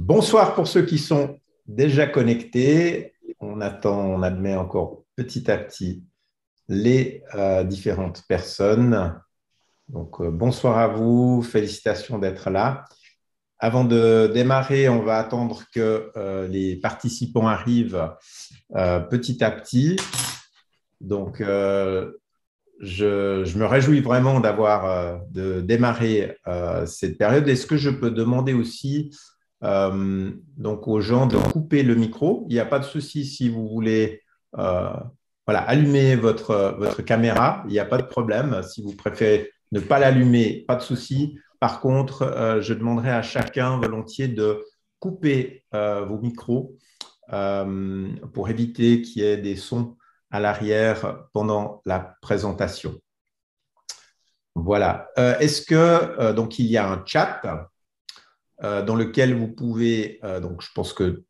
Bonsoir pour ceux qui sont déjà connectés. On attend, on admet encore petit à petit les différentes personnes. Donc, bonsoir à vous, félicitations d'être là. Avant de démarrer, on va attendre que les participants arrivent petit à petit. Donc, je me réjouis vraiment de démarrer cette période. Est-ce que je peux demander aussi donc aux gens de couper le micro? Il n'y a pas de souci si vous voulez euh, voilà, allumer votre caméra. Il n'y a pas de problème. Si vous préférez ne pas l'allumer, pas de souci. Par contre, je demanderai à chacun volontiers de couper vos micros pour éviter qu'il y ait des sons à l'arrière pendant la présentation. Voilà. Est-ce que donc il y a un chat dans lequel vous pouvez donc je pense que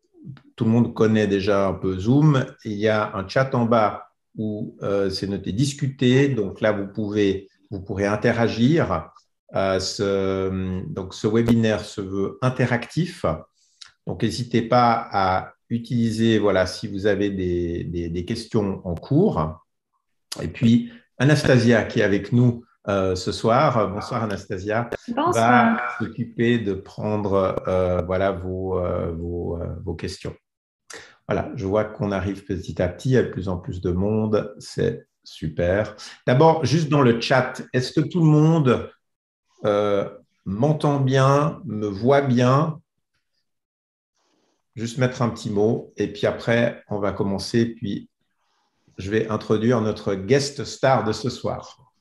tout le monde connaît déjà un peu Zoom. Il y a un chat en bas où c'est noté discuter. Donc là vous pourrez interagir. Donc ce webinaire se veut interactif. Donc, n'hésitez pas à utiliser, voilà, si vous avez des questions en cours. Et puis, Anastasia, qui est avec nous ce soir, bonsoir Anastasia, va Bonsoir. s'occuper de prendre voilà, vos questions. Voilà, je vois qu'on arrive petit à petit, il y a de plus en plus de monde, c'est super. D'abord, juste dans le chat, est-ce que tout le monde euh, m'entend bien, me voit bien? Juste mettre un petit mot et puis après, on va commencer. Puis, je vais introduire notre guest star de ce soir.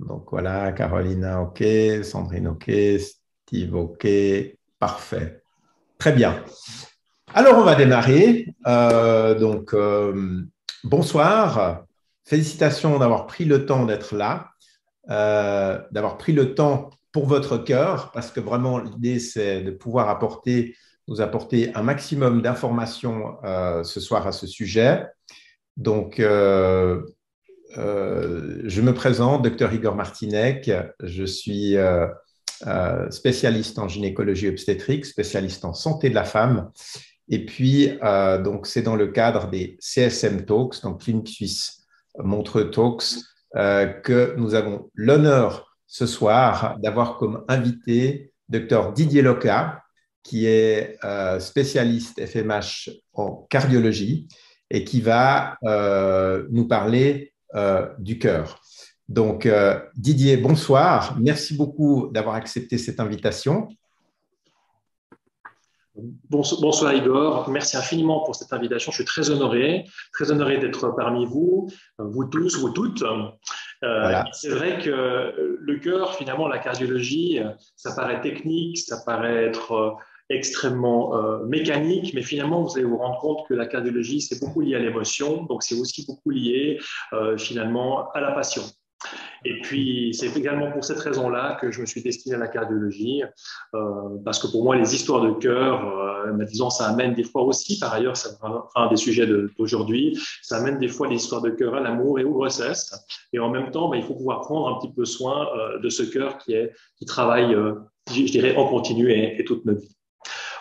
Donc voilà, Carolina, OK, Sandrine, OK, Steve, OK, parfait. Très bien. Alors, on va démarrer. Bonsoir. Félicitations d'avoir pris le temps d'être là, d'avoir pris le temps pour votre cœur, parce que vraiment, l'idée, c'est de pouvoir nous apporter un maximum d'informations ce soir à ce sujet. Donc, je me présente, docteur Igor Martinec. Je suis spécialiste en gynécologie obstétrique, spécialiste en santé de la femme. Et puis, donc, c'est dans le cadre des CSM Talks, donc Clinique Suisse Montreux Talks, que nous avons l'honneur ce soir d'avoir comme invité Dr Didier Loca, qui est spécialiste FMH en cardiologie et qui va nous parler du cœur. Donc, Didier, bonsoir. Merci beaucoup d'avoir accepté cette invitation. Bonsoir Igor, merci infiniment pour cette invitation. Je suis très honoré d'être parmi vous, vous tous, vous toutes. Voilà. C'est vrai que le cœur, finalement, la cardiologie, ça paraît technique, ça paraît être extrêmement mécanique, mais finalement, vous allez vous rendre compte que la cardiologie, c'est beaucoup lié à l'émotion, donc c'est aussi beaucoup lié finalement à la passion. Et puis, c'est également pour cette raison-là que je me suis destiné à la cardiologie, parce que pour moi, les histoires de cœur, disons, ça amène des fois aussi, par ailleurs, c'est un des sujets d'aujourd'hui, ça amène des fois les histoires de cœur à l'amour et aux grossesses. Et en même temps, il faut pouvoir prendre un petit peu soin de ce cœur qui travaille, je dirais, en continu et toute notre vie.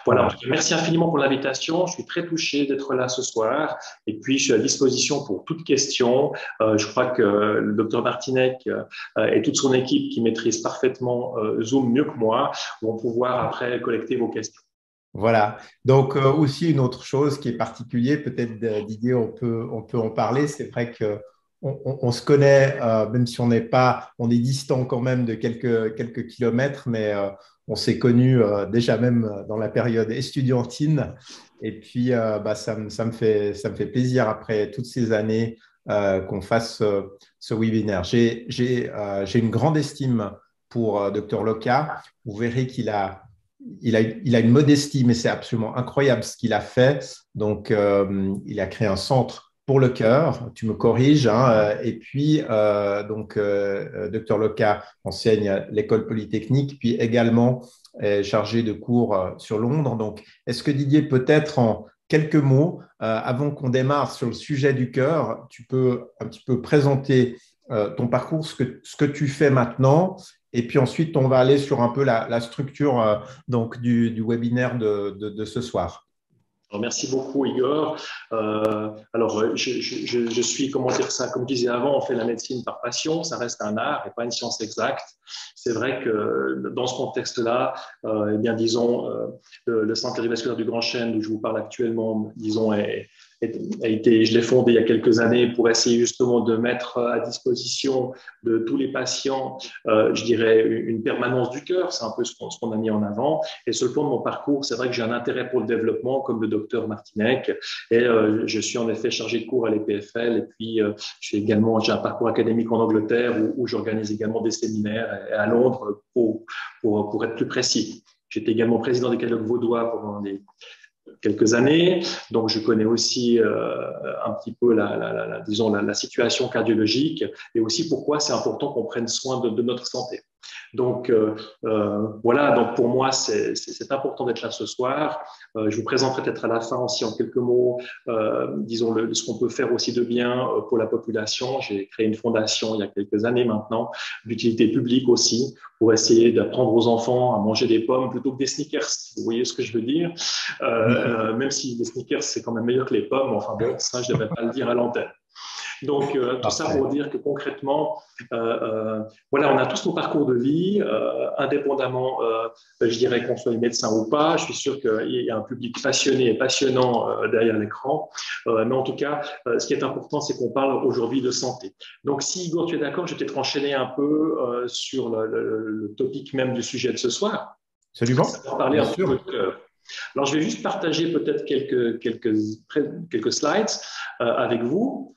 Voilà, merci infiniment pour l'invitation. Je suis très touché d'être là ce soir. Et puis, je suis à disposition pour toute question. Je crois que le docteur Martinec et toute son équipe qui maîtrise parfaitement Zoom mieux que moi vont pouvoir après collecter vos questions. Voilà. Donc, aussi une autre chose qui est particulière, peut-être Didier, on peut en parler. C'est vrai que on se connaît, même si on est distant quand même de quelques kilomètres, mais on s'est connus déjà même dans la période estudiantine. Et puis, ça me fait plaisir après toutes ces années qu'on fasse ce webinaire. J'ai une grande estime pour Dr Loca. Vous verrez il a une modestie, mais c'est absolument incroyable ce qu'il a fait. Donc, il a créé un centre pour le cœur, tu me corriges, hein, et puis, Dr Loca enseigne à l'école polytechnique, puis également est chargé de cours sur Londres. Donc, est-ce que Didier, peut-être en quelques mots, avant qu'on démarre sur le sujet du cœur, tu peux un petit peu présenter ton parcours, ce que tu fais maintenant, Et puis ensuite, on va aller sur un peu la structure donc du webinaire de ce soir. Alors, merci beaucoup, Igor. Je suis, comment dire ça, comme je disais avant, on fait la médecine par passion, ça reste un art et pas une science exacte. C'est vrai que dans ce contexte-là, eh bien, disons, le Centre cardiovasculaire du Grand Chêne, où je vous parle actuellement, disons, je l'ai fondé il y a quelques années pour essayer justement de mettre à disposition de tous les patients, je dirais, une permanence du cœur. C'est un peu ce qu'on a mis en avant. Et sur le plan de mon parcours, c'est vrai que j'ai un intérêt pour le développement, comme le docteur Martinec. Et je suis en effet chargé de cours à l'EPFL. Et puis, j'ai un parcours académique en Angleterre où j'organise également des séminaires à Londres pour être plus précis. J'étais également président des catalogues vaudois pendant quelques années, donc je connais aussi un petit peu la situation cardiologique et aussi pourquoi c'est important qu'on prenne soin de notre santé. Donc voilà, donc pour moi c'est important d'être là ce soir. Je vous présenterai peut-être à la fin aussi en quelques mots, disons ce qu'on peut faire aussi de bien pour la population. J'ai créé une fondation il y a quelques années maintenant, d'utilité publique aussi, pour essayer d'apprendre aux enfants à manger des pommes plutôt que des Snickers. Vous voyez ce que je veux dire? Même si les Snickers c'est quand même meilleur que les pommes, enfin bon, ça je ne devrais pas le dire à l'antenne. Donc, tout ça pour dire que concrètement, voilà, on a tous nos parcours de vie, indépendamment, je dirais qu'on soit médecin ou pas. Je suis sûr qu'il y a un public passionné et passionnant derrière l'écran. Mais en tout cas, ce qui est important, c'est qu'on parle aujourd'hui de santé. Donc, si Igor, tu es d'accord, je vais peut-être enchaîner un peu sur le topic même du sujet de ce soir. Absolument. Ça va parler un peu de cœur. Alors, je vais juste partager peut-être quelques slides avec vous.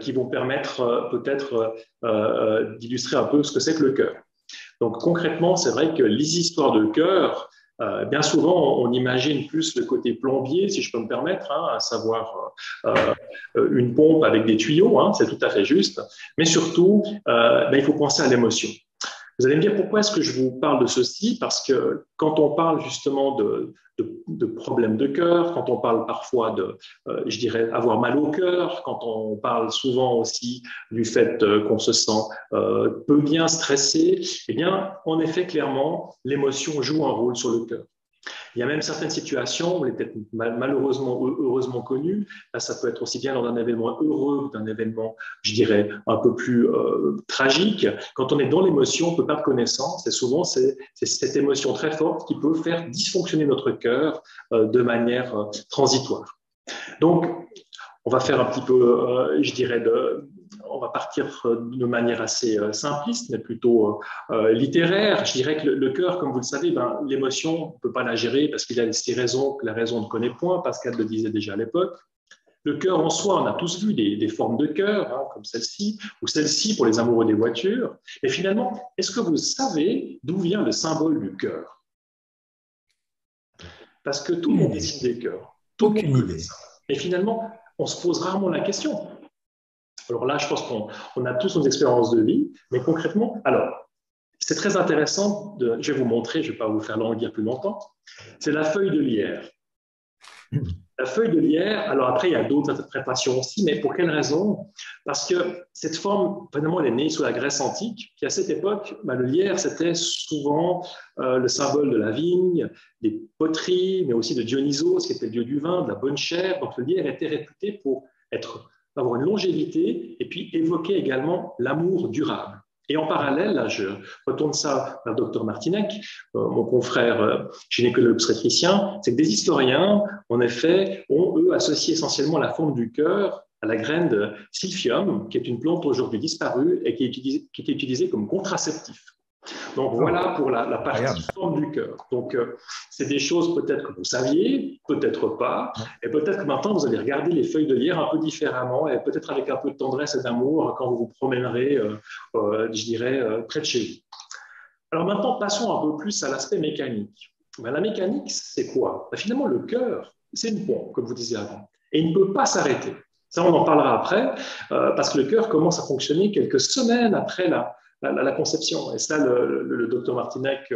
Qui vont permettre peut-être d'illustrer un peu ce que c'est que le cœur. Donc concrètement, c'est vrai que les histoires de cœur, bien souvent, on imagine plus le côté plombier, si je peux me permettre, à savoir une pompe avec des tuyaux, c'est tout à fait juste, mais surtout, il faut penser à l'émotion. Vous allez me dire pourquoi est-ce que je vous parle de ceci? Parce que quand on parle justement de problèmes de cœur, quand on parle parfois je dirais, avoir mal au cœur, quand on parle souvent aussi du fait qu'on se sent peu bien stressé, eh bien, en effet, clairement, l'émotion joue un rôle sur le cœur. Il y a même certaines situations où elle est peut-être malheureusement ou heureusement connue. Là, ça peut être aussi bien lors d'un événement heureux que d'un événement, je dirais, un peu plus tragique. Quand on est dans l'émotion, on peut perdre connaissance et souvent, c'est cette émotion très forte qui peut faire dysfonctionner notre cœur de manière transitoire. Donc, on va faire un petit peu, je dirais, on va partir de manière assez simpliste, mais plutôt littéraire. Je dirais que le cœur, comme vous le savez, l'émotion, on ne peut pas la gérer parce qu'il a ses raisons que la raison ne connaît point. Pascal le disait déjà à l'époque. Le cœur en soi, on a tous vu des formes de cœur, comme celle-ci, ou celle-ci pour les amoureux des voitures. Mais finalement, est-ce que vous savez d'où vient le symbole du cœur? Parce que tout le monde dessine des cœurs. Aucune idée. Et finalement, on se pose rarement la question. Alors là, je pense qu'on a tous nos expériences de vie, mais concrètement, alors, c'est très intéressant, je vais vous montrer, je ne vais pas vous faire languir plus longtemps, c'est la feuille de lierre. La feuille de lierre, alors après, il y a d'autres interprétations aussi, mais pour quelle raison? Parce que cette forme, finalement, elle est née sous la Grèce antique, puis à cette époque, le lierre, c'était souvent le symbole de la vigne, des poteries, mais aussi de Dionysos, qui était le dieu du vin, de la bonne chère. Donc le lierre était réputé pour avoir une longévité et puis évoquer également l'amour durable. Et en parallèle, là, je retourne ça vers le docteur Martinec, mon confrère gynécologue obstétricien, c'est que des historiens, en effet, ont, eux, associé essentiellement la forme du cœur à la graine de Silphium, qui est une plante aujourd'hui disparue et qui est utilisée comme contraceptif. Donc voilà pour la partie forme du cœur. Donc c'est des choses peut-être que vous saviez, peut-être pas, et peut-être que maintenant vous allez regarder les feuilles de lierre un peu différemment et peut-être avec un peu de tendresse et d'amour quand vous vous promènerez, je dirais, près de chez vous. Alors maintenant, passons un peu plus à l'aspect mécanique. La mécanique, c'est quoi? Finalement, le cœur, c'est une pompe, comme vous disiez avant, et il ne peut pas s'arrêter. Ça, on en parlera après, parce que le cœur commence à fonctionner quelques semaines après la conception. Et ça, le docteur Martinec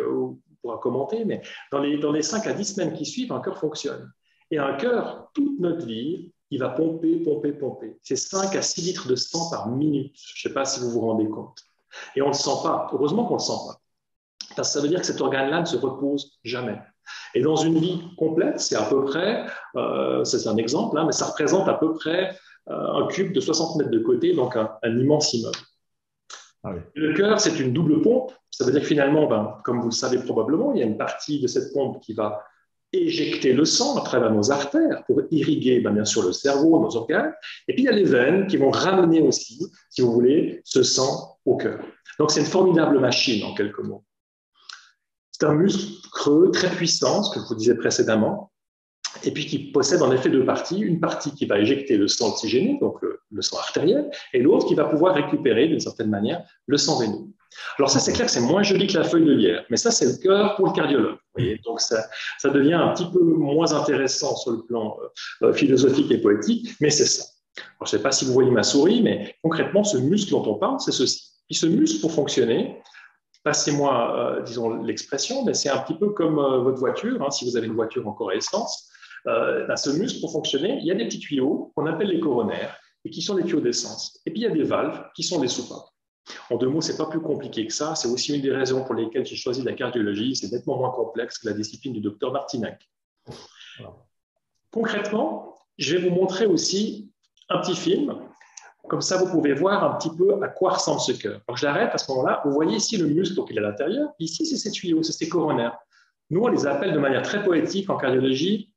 pourra commenter, mais dans les 5 à 10 semaines qui suivent, un cœur fonctionne. Et un cœur, toute notre vie, il va pomper, pomper, pomper. C'est 5 à 6 litres de sang par minute. Je ne sais pas si vous vous rendez compte. Et on ne le sent pas. Heureusement qu'on ne le sent pas. Parce que ça veut dire que cet organe-là ne se repose jamais. Et dans une vie complète, c'est à peu près, c'est un exemple, mais ça représente à peu près un cube de 60 mètres de côté, donc un immense immeuble. Ah oui. Le cœur, c'est une double pompe. Ça veut dire que finalement, comme vous le savez probablement, il y a une partie de cette pompe qui va éjecter le sang à travers nos artères pour irriguer, bien sûr, le cerveau, nos organes. Et puis, il y a les veines qui vont ramener aussi, si vous voulez, ce sang au cœur. Donc, c'est une formidable machine, en quelques mots. C'est un muscle creux, très puissant, ce que je vous disais précédemment, et puis qui possède en effet deux parties. Une partie qui va éjecter le sang oxygéné, donc le sang artériel, et l'autre qui va pouvoir récupérer, d'une certaine manière, le sang veineux. Alors ça, c'est clair que c'est moins joli que la feuille de lierre, mais ça, c'est le cœur pour le cardiologue. Vous voyez, donc ça devient un petit peu moins intéressant sur le plan philosophique et poétique, mais c'est ça. Alors, je ne sais pas si vous voyez ma souris, mais concrètement, ce muscle dont on parle, c'est ceci. Puis ce muscle, pour fonctionner, passez-moi, disons, l'expression, mais c'est un petit peu comme votre voiture, hein, si vous avez une voiture encore à essence. Ce muscle, pour fonctionner, il y a des petits tuyaux qu'on appelle les coronaires et qui sont des tuyaux d'essence. Et puis, il y a des valves qui sont des soupapes. En deux mots, ce n'est pas plus compliqué que ça. C'est aussi une des raisons pour lesquelles j'ai choisi la cardiologie. C'est nettement moins complexe que la discipline du docteur Martinac. Alors, concrètement, je vais vous montrer aussi un petit film. Comme ça, vous pouvez voir un petit peu à quoi ressemble ce cœur. Alors, je l'arrête à ce moment-là. Vous voyez ici le muscle, donc il est à l'intérieur. Ici, c'est ces tuyaux, c'est ces coronaires. Nous, on les appelle de manière très poétique en cardiologie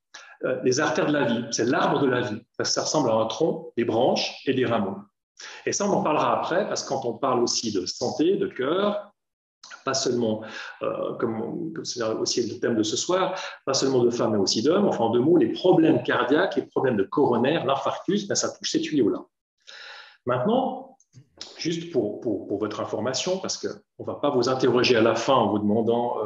les artères de la vie. C'est l'arbre de la vie. Ça ressemble à un tronc, des branches et des rameaux. Et ça, on en parlera après, parce que quand on parle aussi de santé, de cœur, pas seulement, comme c'est aussi le thème de ce soir, pas seulement de femmes, mais aussi d'hommes. Enfin, en deux mots, les problèmes cardiaques, les problèmes de coronaire, l'infarctus, ça touche ces tuyaux-là. Maintenant, juste pour votre information, parce qu'on ne va pas vous interroger à la fin en vous demandant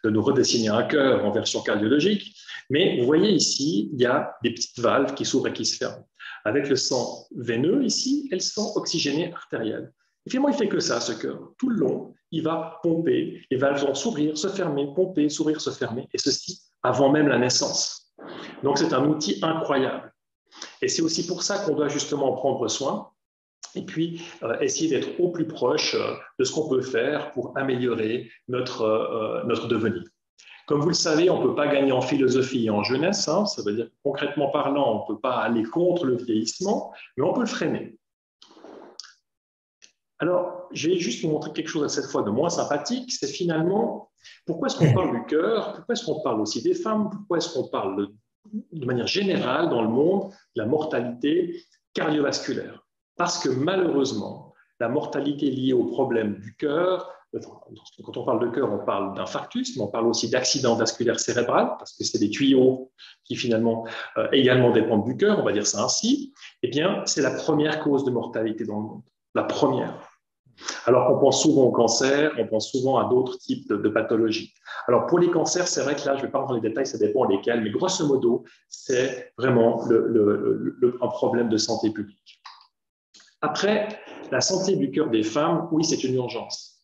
de nous redessiner un cœur en version cardiologique, mais vous voyez ici, il y a des petites valves qui s'ouvrent et qui se ferment. Avec le sang veineux ici et le sang oxygéné artériel. Et finalement, il ne fait que ça, ce cœur. Tout le long, il va pomper, les valves vont s'ouvrir, se fermer, pomper, s'ouvrir, se fermer, et ceci avant même la naissance. Donc, c'est un outil incroyable. Et c'est aussi pour ça qu'on doit justement en prendre soin, et puis essayer d'être au plus proche de ce qu'on peut faire pour améliorer notre devenir. Comme vous le savez, on ne peut pas gagner en philosophie et en jeunesse, hein. Ça veut dire que concrètement parlant, on ne peut pas aller contre le vieillissement, mais on peut le freiner. Alors, je vais juste vous montrer quelque chose à cette fois de moins sympathique, c'est finalement pourquoi est-ce qu'on parle du cœur, pourquoi est-ce qu'on parle aussi des femmes, pourquoi est-ce qu'on parle de manière générale dans le monde de la mortalité cardiovasculaire. Parce que malheureusement, la mortalité liée aux problèmes du cœur, quand on parle de cœur, on parle d'infarctus, mais on parle aussi d'accident vasculaire cérébral, parce que c'est des tuyaux qui finalement également dépendent du cœur, on va dire ça ainsi, eh bien, c'est la première cause de mortalité dans le monde. La première. Alors qu'on pense souvent au cancer, on pense souvent à d'autres types de pathologies. Alors pour les cancers, c'est vrai que là, je ne vais pas rentrer dans les détails, ça dépend lesquels, mais grosso modo, c'est vraiment un problème de santé publique. Après, la santé du cœur des femmes, oui, c'est une urgence.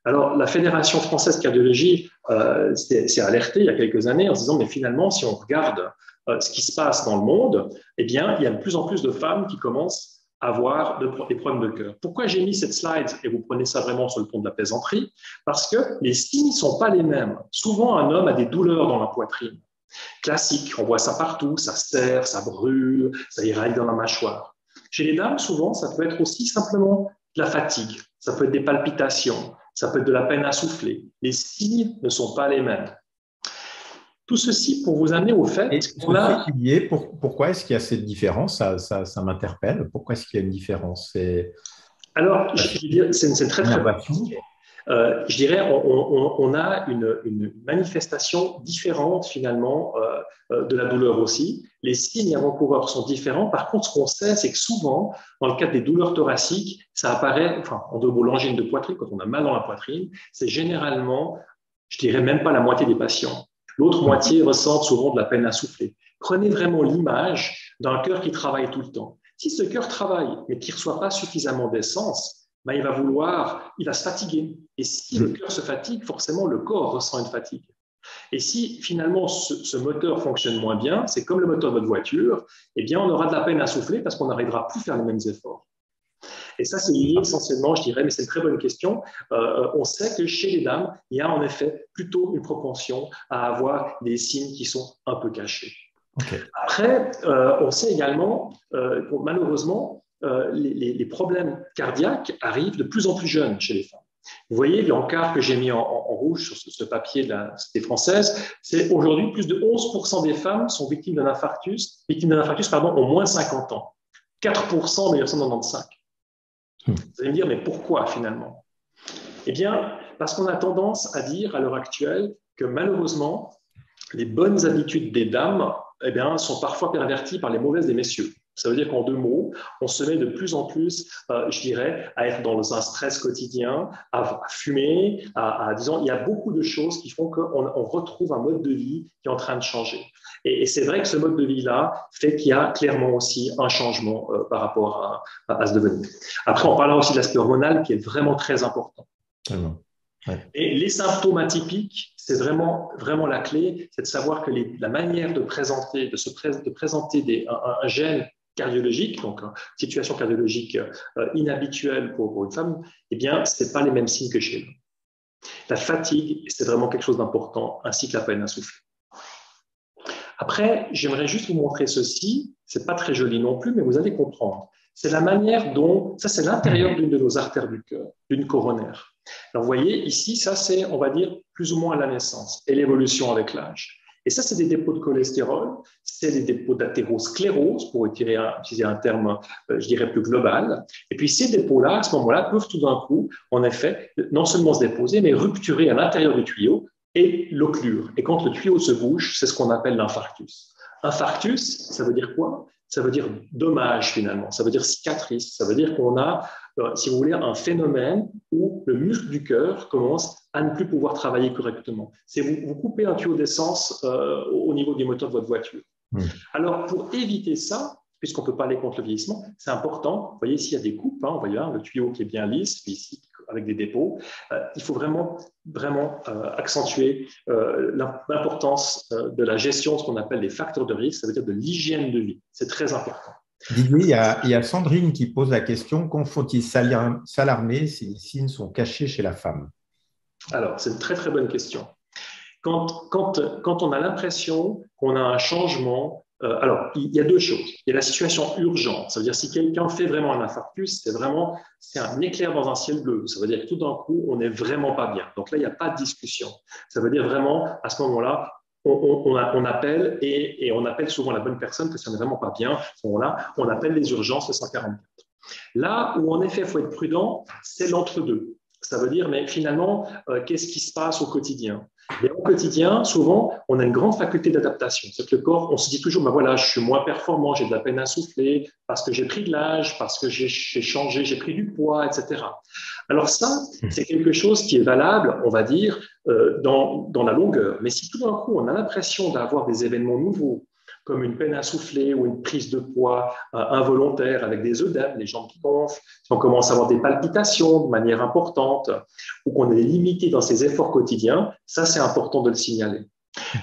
Alors, la Fédération française de cardiologie s'est alertée il y a quelques années en se disant, mais finalement, si on regarde ce qui se passe dans le monde, eh bien, il y a de plus en plus de femmes qui commencent à avoir des problèmes de cœur. Pourquoi j'ai mis cette slide, et vous prenez ça vraiment sur le ton de la plaisanterie? Parce que les signes ne sont pas les mêmes. Souvent, un homme a des douleurs dans la poitrine. Classique, on voit ça partout, ça serre, ça brûle, ça éraille dans la mâchoire. Chez les dames, souvent, ça peut être aussi simplement de la fatigue, ça peut être des palpitations, ça peut être de la peine à souffler. Les signes ne sont pas les mêmes. Tout ceci pour vous amener au fait qu'on a... Pourquoi est-ce qu'il y a cette différence? Ça m'interpelle. Pourquoi est-ce qu'il y a une différence? Alors, c'est très, très compliqué. Je dirais, on a une manifestation différente finalement de la douleur aussi. Les signes avant-coureurs sont différents. Par contre, ce qu'on sait, c'est que souvent, dans le cadre des douleurs thoraciques, ça apparaît, enfin, en deux mots, l'angine de poitrine, quand on a mal dans la poitrine, c'est généralement, je dirais même pas la moitié des patients. L'autre moitié ressent souvent de la peine à souffler. Prenez vraiment l'image d'un cœur qui travaille tout le temps. Si ce cœur travaille, mais qui ne reçoit pas suffisamment d'essence, il va se fatiguer. Et si le cœur se fatigue, forcément, le corps ressent une fatigue. Et si finalement ce moteur fonctionne moins bien, c'est comme le moteur de votre voiture, eh bien, on aura de la peine à souffler parce qu'on n'arrivera plus à faire les mêmes efforts. Et ça, c'est lié essentiellement, je dirais, mais c'est une très bonne question. On sait que chez les dames, il y a en effet plutôt une propension à avoir des signes qui sont un peu cachés. Okay. Après, on sait également, malheureusement, les problèmes cardiaques arrivent de plus en plus jeunes chez les femmes. Vous voyez l'encart que j'ai mis en rouge sur ce papier de la Société française, c'est aujourd'hui plus de 11% des femmes sont victimes d'un infarctus, ont moins de 50 ans. 4% en 1995. Vous allez me dire, mais pourquoi finalement? Eh bien, parce qu'on a tendance à dire à l'heure actuelle que malheureusement, les bonnes habitudes des dames sont parfois perverties par les mauvaises des messieurs. Ça veut dire qu'en 2 mots, on se met de plus en plus, je dirais, à être dans un stress quotidien, à fumer, disons, il y a beaucoup de choses qui font qu'on retrouve un mode de vie qui est en train de changer. Et c'est vrai que ce mode de vie-là fait qu'il y a clairement aussi un changement par rapport à ce devenir. Après, on parlera aussi de l'aspect hormonal qui est vraiment très important. Ouais. Et les symptômes atypiques, c'est vraiment la clé, c'est de savoir que la manière de présenter, de présenter un gène cardiologique, donc une situation cardiologique inhabituelle pour une femme, eh bien, ce n'est pas les mêmes signes que chez l'homme. La fatigue, c'est vraiment quelque chose d'important, ainsi que la peine à souffler. Après, j'aimerais juste vous montrer ceci, c'est pas très joli non plus, mais vous allez comprendre. C'est la manière dont, ça c'est l'intérieur d'une de nos artères du cœur, d'une coronaire. Alors, vous voyez, ici, ça c'est, on va dire, plus ou moins à la naissance et l'évolution avec l'âge. Et ça, c'est des dépôts de cholestérol, c'est des dépôts d'athérosclérose, pour utiliser un terme, je dirais, plus global. Et puis, ces dépôts-là, à ce moment-là, peuvent tout d'un coup, en effet, non seulement se déposer, mais rupturer à l'intérieur du tuyau et l'occlure. Et quand le tuyau se bouge, c'est ce qu'on appelle l'infarctus. Infarctus, ça veut dire quoi? Ça veut dire dommage finalement, ça veut dire cicatrice, ça veut dire qu'on a, si vous voulez, un phénomène où le muscle du cœur commence à ne plus pouvoir travailler correctement. C'est vous coupez un tuyau d'essence au niveau du moteur de votre voiture. Alors pour éviter ça, puisqu'on ne peut pas aller contre le vieillissement, c'est important, vous voyez ici il y a des coupes, vous voyez le tuyau qui est bien lisse, puis ici avec des dépôts, il faut vraiment accentuer l'importance de la gestion de ce qu'on appelle les facteurs de risque, ça veut dire de l'hygiène de vie. C'est très important. Didier, il y a Sandrine qui pose la question, quand faut-il s'alarmer si les signes sont cachés chez la femme? Alors, c'est une très très bonne question. Quand on a l'impression qu'on a un changement, alors il y a 2 choses. Il y a la situation urgente, ça veut dire si quelqu'un fait vraiment un infarctus, c'est un éclair dans un ciel bleu. Ça veut dire que tout d'un coup, on n'est vraiment pas bien. Donc là, il n'y a pas de discussion. Ça veut dire vraiment, à ce moment-là, on appelle et on appelle souvent la bonne personne parce qu'on n'est vraiment pas bien. À ce moment-là, on appelle les urgences, le 144. Là où en effet, il faut être prudent, c'est l'entre-deux. Ça veut dire, mais finalement, qu'est-ce qui se passe au quotidien? Mais au quotidien, souvent, on a une grande faculté d'adaptation. C'est que le corps, on se dit toujours, ben voilà, je suis moins performant, j'ai de la peine à souffler, parce que j'ai pris de l'âge, parce que j'ai changé, j'ai pris du poids, etc. Alors ça, c'est quelque chose qui est valable, on va dire, dans la longueur. Mais si tout d'un coup, on a l'impression d'avoir des événements nouveaux, comme une peine à souffler ou une prise de poids involontaire avec des œdèmes, les jambes qui gonflent, si on commence à avoir des palpitations de manière importante ou qu'on est limité dans ses efforts quotidiens, ça c'est important de le signaler.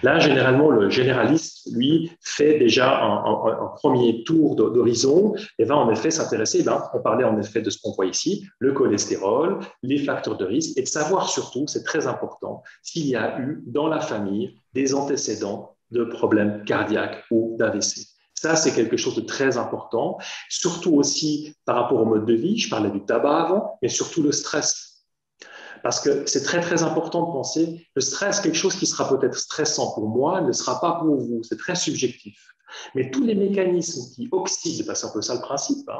Là, généralement, le généraliste, lui, fait déjà un premier tour d'horizon et va en effet s'intéresser, on parlait en effet de ce qu'on voit ici, le cholestérol, les facteurs de risque et de savoir surtout, c'est très important, s'il y a eu dans la famille des antécédents de problèmes cardiaques ou d'AVC. Ça, c'est quelque chose de très important, surtout aussi par rapport au mode de vie. Je parlais du tabac avant, mais surtout le stress. Parce que c'est très, très important de penser, le stress, quelque chose qui sera peut-être stressant pour moi, ne sera pas pour vous. C'est très subjectif. Mais tous les mécanismes qui oxydent, c'est un peu ça le principe,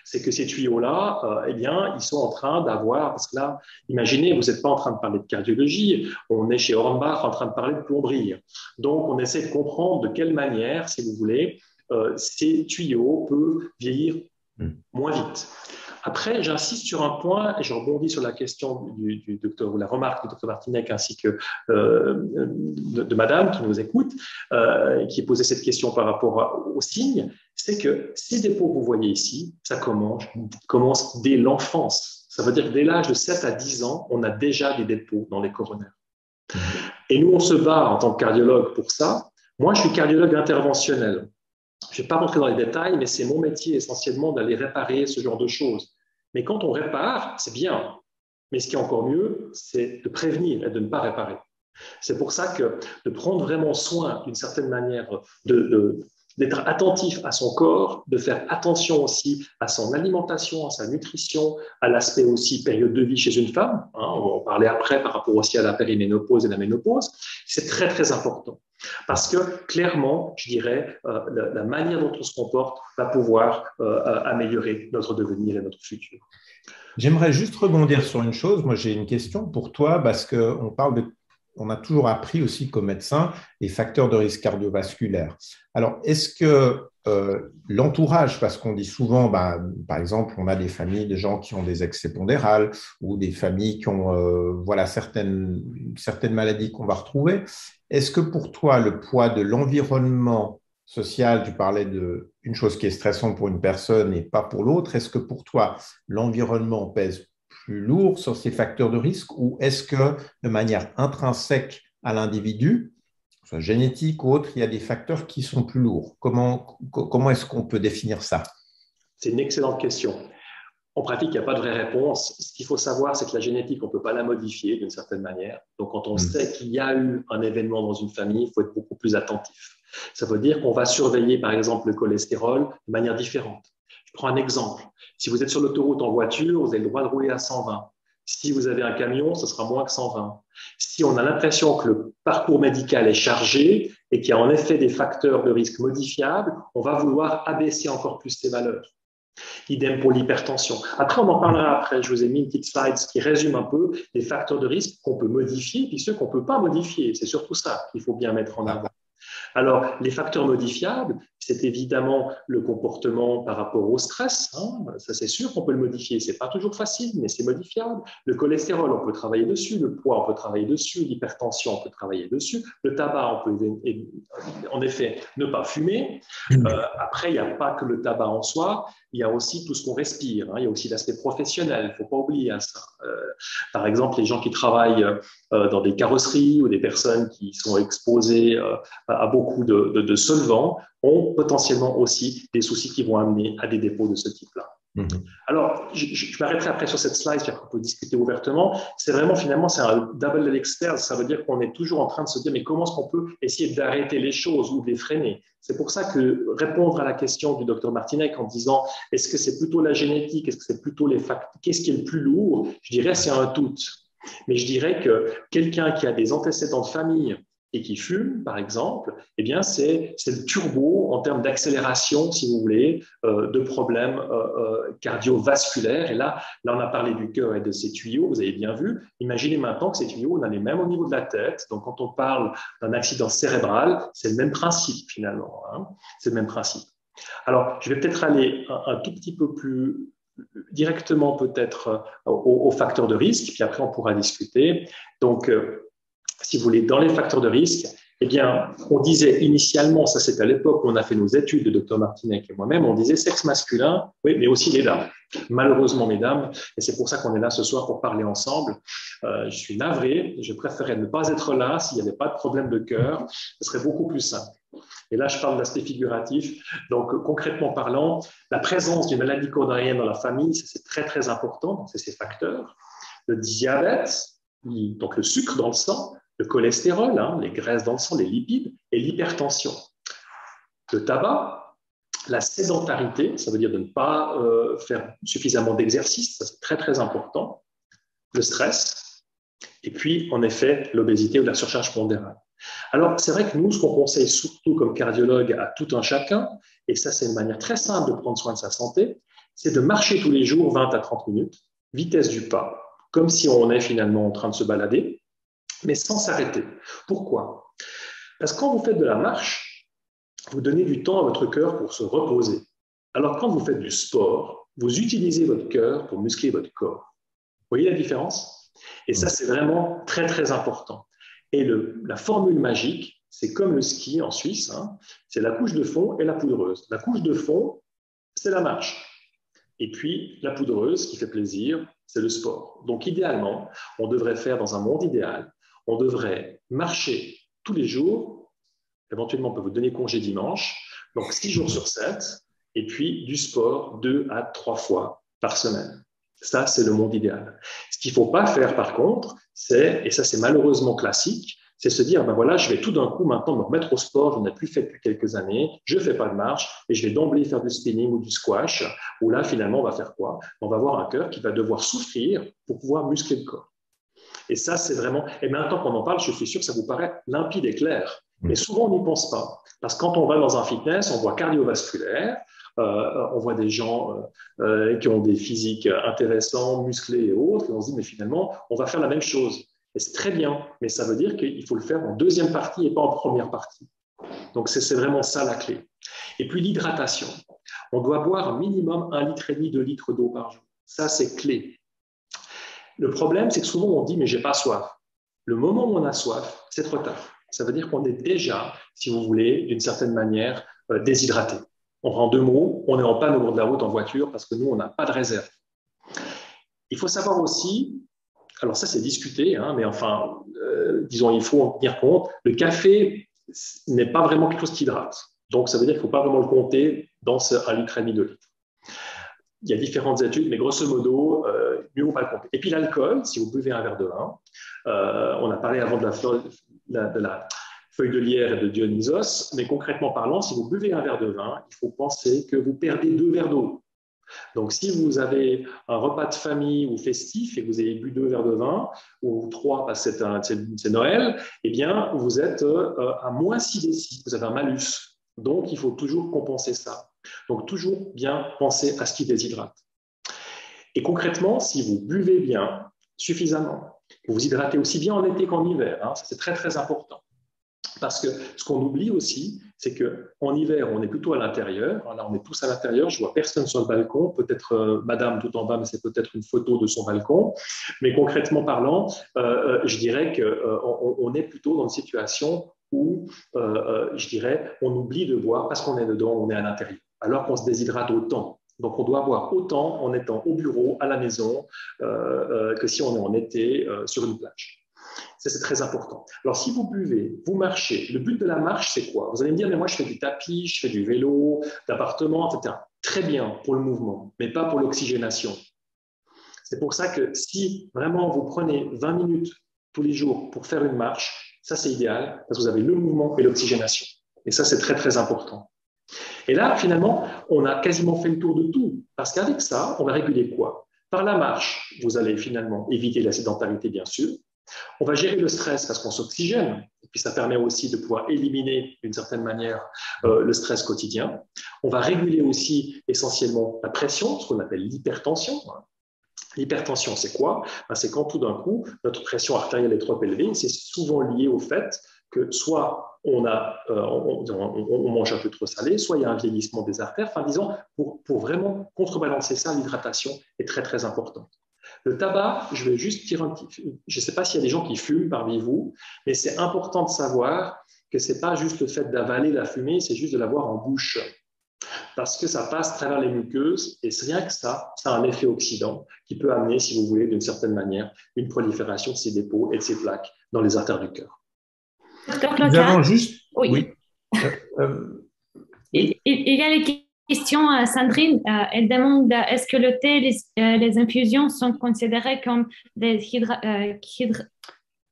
c'est que ces tuyaux-là, ils sont en train d'avoir, parce que là, imaginez, vous n'êtes pas en train de parler de cardiologie, on est chez Hornbach en train de parler de plomberie. Donc, on essaie de comprendre de quelle manière, si vous voulez, ces tuyaux peuvent vieillir moins vite. Après, j'insiste sur un point, et je rebondis sur la question du docteur, ou la remarque du docteur Martinec ainsi que de madame qui nous écoute, qui posait cette question par rapport aux signes, c'est que ces dépôts que vous voyez ici, ça commence dès l'enfance. Ça veut dire que dès l'âge de 7 à 10 ans, on a déjà des dépôts dans les coronaires. Et nous, on se bat en tant que cardiologue pour ça. Moi, je suis cardiologue interventionnel. Je ne vais pas rentrer dans les détails, mais c'est mon métier essentiellement d'aller réparer ce genre de choses. Mais quand on répare, c'est bien. Mais ce qui est encore mieux, c'est de prévenir et de ne pas réparer. C'est pour ça que de prendre vraiment soin, d'une certaine manière, d'être attentif à son corps, de faire attention aussi à son alimentation, à sa nutrition, à l'aspect aussi période de vie chez une femme. Hein, on va en parler après par rapport aussi à la périménopause et la ménopause. C'est très, très important. Parce que clairement, je dirais, la manière dont on se comporte va pouvoir améliorer notre devenir et notre futur. J'aimerais juste rebondir sur une chose. Moi, j'ai une question pour toi parce qu'on parle de, on a toujours appris aussi comme médecin les facteurs de risque cardiovasculaire. Alors, est-ce que l'entourage, parce qu'on dit souvent, bah, par exemple, on a des familles de gens qui ont des excès pondérales ou des familles qui ont voilà, certaines maladies qu'on va retrouver. Est-ce que pour toi, le poids de l'environnement social, tu parlais d'une chose qui est stressante pour une personne et pas pour l'autre, est-ce que pour toi, l'environnement pèse plus lourd sur ces facteurs de risque ou est-ce que de manière intrinsèque à l'individu, soit génétique ou autre, il y a des facteurs qui sont plus lourds? Comment est-ce qu'on peut définir ça? C'est une excellente question. En pratique, il n'y a pas de vraie réponse. Ce qu'il faut savoir, c'est que la génétique, on ne peut pas la modifier d'une certaine manière. Donc, quand on sait qu'il y a eu un événement dans une famille, il faut être beaucoup plus attentif. Ça veut dire qu'on va surveiller, par exemple, le cholestérol de manière différente. Je prends un exemple. Si vous êtes sur l'autoroute en voiture, vous avez le droit de rouler à 120. Si vous avez un camion, ce sera moins que 120. Si on a l'impression que le parcours médical est chargé et qu'il y a en effet des facteurs de risque modifiables, on va vouloir abaisser encore plus ces valeurs. Idem pour l'hypertension. Après, on en parlera après. Je vous ai mis une petite slide qui résume un peu les facteurs de risque qu'on peut modifier et ceux qu'on ne peut pas modifier. C'est surtout ça qu'il faut bien mettre en avant. Alors, les facteurs modifiables, c'est évidemment le comportement par rapport au stress. Hein. Ça, c'est sûr qu'on peut le modifier. Ce n'est pas toujours facile, mais c'est modifiable. Le cholestérol, on peut travailler dessus. Le poids, on peut travailler dessus. L'hypertension, on peut travailler dessus. Le tabac, on peut en effet ne pas fumer. Après, il n'y a pas que le tabac en soi. Il y a aussi tout ce qu'on respire. Hein. Il y a aussi l'aspect professionnel. Il ne faut pas oublier ça. Par exemple, les gens qui travaillent dans des carrosseries ou des personnes qui sont exposées à beaucoup de solvants ont potentiellement aussi des soucis qui vont amener à des dépôts de ce type-là. Alors, je m'arrêterai après sur cette slide, puis après on peut discuter ouvertement. C'est vraiment, finalement, c'est un double expert. Ça veut dire qu'on est toujours en train de se dire, mais comment est-ce qu'on peut essayer d'arrêter les choses ou de les freiner? C'est pour ça que répondre à la question du docteur Martinec en disant, est-ce que c'est plutôt la génétique, est-ce que c'est plutôt les facteurs, qu'est-ce qui est le plus lourd? Je dirais, c'est un tout. Mais je dirais que quelqu'un qui a des antécédents de famille et qui fume, par exemple, eh bien, c'est le turbo en termes d'accélération, si vous voulez, de problèmes cardiovasculaires. Et là, on a parlé du cœur et de ces tuyaux, vous avez bien vu. Imaginez maintenant que ces tuyaux, on a les mêmes au niveau de la tête. Donc, quand on parle d'un accident cérébral, c'est le même principe, finalement. Hein. C'est le même principe. Alors, je vais peut-être aller un tout petit peu plus directement, peut-être, aux facteurs de risque, puis après, on pourra discuter. Donc, si vous voulez, dans les facteurs de risque, eh bien, on disait initialement, ça c'est à l'époque où on a fait nos études, le docteur Martinec et moi-même, on disait sexe masculin, oui, mais aussi les dames. Malheureusement, mesdames, et c'est pour ça qu'on est là ce soir pour parler ensemble. Je suis navré, je préférais ne pas être là s'il n'y avait pas de problème de cœur, ce serait beaucoup plus simple. Et là, je parle d'aspect figuratif. Donc, concrètement parlant, la présence d'une maladie coronarienne dans la famille, c'est très, très important. Donc, c'est ces facteurs. Le diabète, donc le sucre dans le sang, le cholestérol, hein, les graisses dans le sang, les lipides, et l'hypertension. Le tabac, la sédentarité, ça veut dire de ne pas faire suffisamment d'exercice, ça c'est très très important. Le stress, et puis en effet l'obésité ou la surcharge pondérale. Alors c'est vrai que nous, ce qu'on conseille surtout comme cardiologue à tout un chacun, et ça c'est une manière très simple de prendre soin de sa santé, c'est de marcher tous les jours 20 à 30 minutes, vitesse du pas, comme si on est finalement en train de se balader, mais sans s'arrêter. Pourquoi? Parce que quand vous faites de la marche, vous donnez du temps à votre cœur pour se reposer. Alors quand vous faites du sport, vous utilisez votre cœur pour muscler votre corps. Vous voyez la différence? Et ça, c'est vraiment très, très important. Et la formule magique, c'est comme le ski en Suisse, hein, c'est la couche de fond et la poudreuse. La couche de fond, c'est la marche. Et puis, la poudreuse, qui fait plaisir, c'est le sport. Donc, idéalement, on devrait faire dans un monde idéal, on devrait marcher tous les jours, éventuellement on peut vous donner congé dimanche, donc 6 jours sur 7, et puis du sport 2 à 3 fois par semaine. Ça, c'est le monde idéal. Ce qu'il ne faut pas faire, par contre, et ça c'est malheureusement classique, c'est se dire, ben voilà, je vais tout d'un coup maintenant me remettre au sport, je n'en ai plus fait depuis quelques années, je ne fais pas de marche, et je vais d'emblée faire du spinning ou du squash, où là, finalement, on va faire quoi? On va avoir un cœur qui va devoir souffrir pour pouvoir muscler le corps. Et ça, c'est vraiment… Et maintenant qu'on en parle, je suis sûr que ça vous paraît limpide et clair. Mais souvent, on n'y pense pas. Parce que quand on va dans un fitness, on voit cardiovasculaire, on voit des gens qui ont des physiques intéressants, musclés et autres, et on se dit, mais finalement, on va faire la même chose. Et c'est très bien, mais ça veut dire qu'il faut le faire en deuxième partie et pas en première partie. Donc, c'est vraiment ça la clé. Et puis, l'hydratation. On doit boire un minimum 1,5 litre, 2 litres d'eau par jour. Ça, c'est clé. Le problème, c'est que souvent, on dit, mais j'ai pas soif. Le moment où on a soif, c'est trop tard. Ça veut dire qu'on est déjà, si vous voulez, d'une certaine manière, déshydraté. En 2 mots, on est en panne au bord de la route en voiture parce que nous, on n'a pas de réserve. Il faut savoir aussi, alors ça, c'est discuté, hein, mais enfin, disons, il faut en tenir compte, le café n'est pas vraiment quelque chose qui hydrate. Donc, ça veut dire qu'il ne faut pas vraiment le compter dans ce 1,5 litre, 2 litres. Il y a différentes études, mais grosso modo, mieux vaut pas le compter. Et puis l'alcool, si vous buvez un verre de vin, on a parlé avant de la feuille de lierre et de Dionysos, mais concrètement parlant, si vous buvez un verre de vin, il faut penser que vous perdez 2 verres d'eau. Donc, si vous avez un repas de famille ou festif et que vous avez bu 2 verres de vin, ou 3 parce que c'est Noël, eh bien, vous êtes à moins 6 décimètres, vous avez un malus. Donc, il faut toujours compenser ça. Donc, toujours bien penser à ce qui déshydrate. Et concrètement, si vous buvez bien, suffisamment, vous vous hydratez aussi bien en été qu'en hiver, hein, ça c'est très, très important. Parce que ce qu'on oublie aussi, c'est qu'en hiver, on est plutôt à l'intérieur. Là, on est tous à l'intérieur. Je ne vois personne sur le balcon. Peut-être madame tout en bas, mais c'est peut-être une photo de son balcon. Mais concrètement parlant, je dirais qu'on est plutôt dans une situation où, je dirais, on oublie de boire parce qu'on est dedans, on est à l'intérieur. Alors qu'on se déshydrate autant. Donc, on doit boire autant en étant au bureau, à la maison, que si on est en été sur une plage. Ça, c'est très important. Alors, si vous buvez, vous marchez, le but de la marche, c'est quoi? Vous allez me dire, mais moi, je fais du tapis, je fais du vélo, d'appartement, etc. Très bien pour le mouvement, mais pas pour l'oxygénation. C'est pour ça que si vraiment vous prenez 20 minutes tous les jours pour faire une marche, ça, c'est idéal parce que vous avez le mouvement et l'oxygénation. Et ça, c'est très, très important. Et là, finalement, on a quasiment fait le tour de tout parce qu'avec ça, on va réguler quoi? Par la marche, vous allez finalement éviter la sédentarité, bien sûr. On va gérer le stress parce qu'on s'oxygène, et puis ça permet aussi de pouvoir éliminer d'une certaine manière le stress quotidien. On va réguler aussi essentiellement la pression, ce qu'on appelle l'hypertension. L'hypertension, c'est quoi? C'est quand tout d'un coup, notre pression artérielle est trop élevée. C'est souvent lié au fait que soit on mange un peu trop salé, soit il y a un vieillissement des artères. Enfin, disons, pour vraiment contrebalancer ça, l'hydratation est très, très importante. Le tabac, je vais juste dire je ne sais pas s'il y a des gens qui fument parmi vous, mais c'est important de savoir que ce n'est pas juste le fait d'avaler la fumée, c'est juste de l'avoir en bouche. Parce que ça passe à travers les muqueuses et c'est rien que ça a un effet oxydant qui peut amener, si vous voulez, d'une certaine manière, une prolifération de ces dépôts et de ces plaques dans les artères du cœur. Nous avons juste… Oui. Il y a les questions, Sandrine, elle demande est-ce que le thé, les infusions sont considérées comme des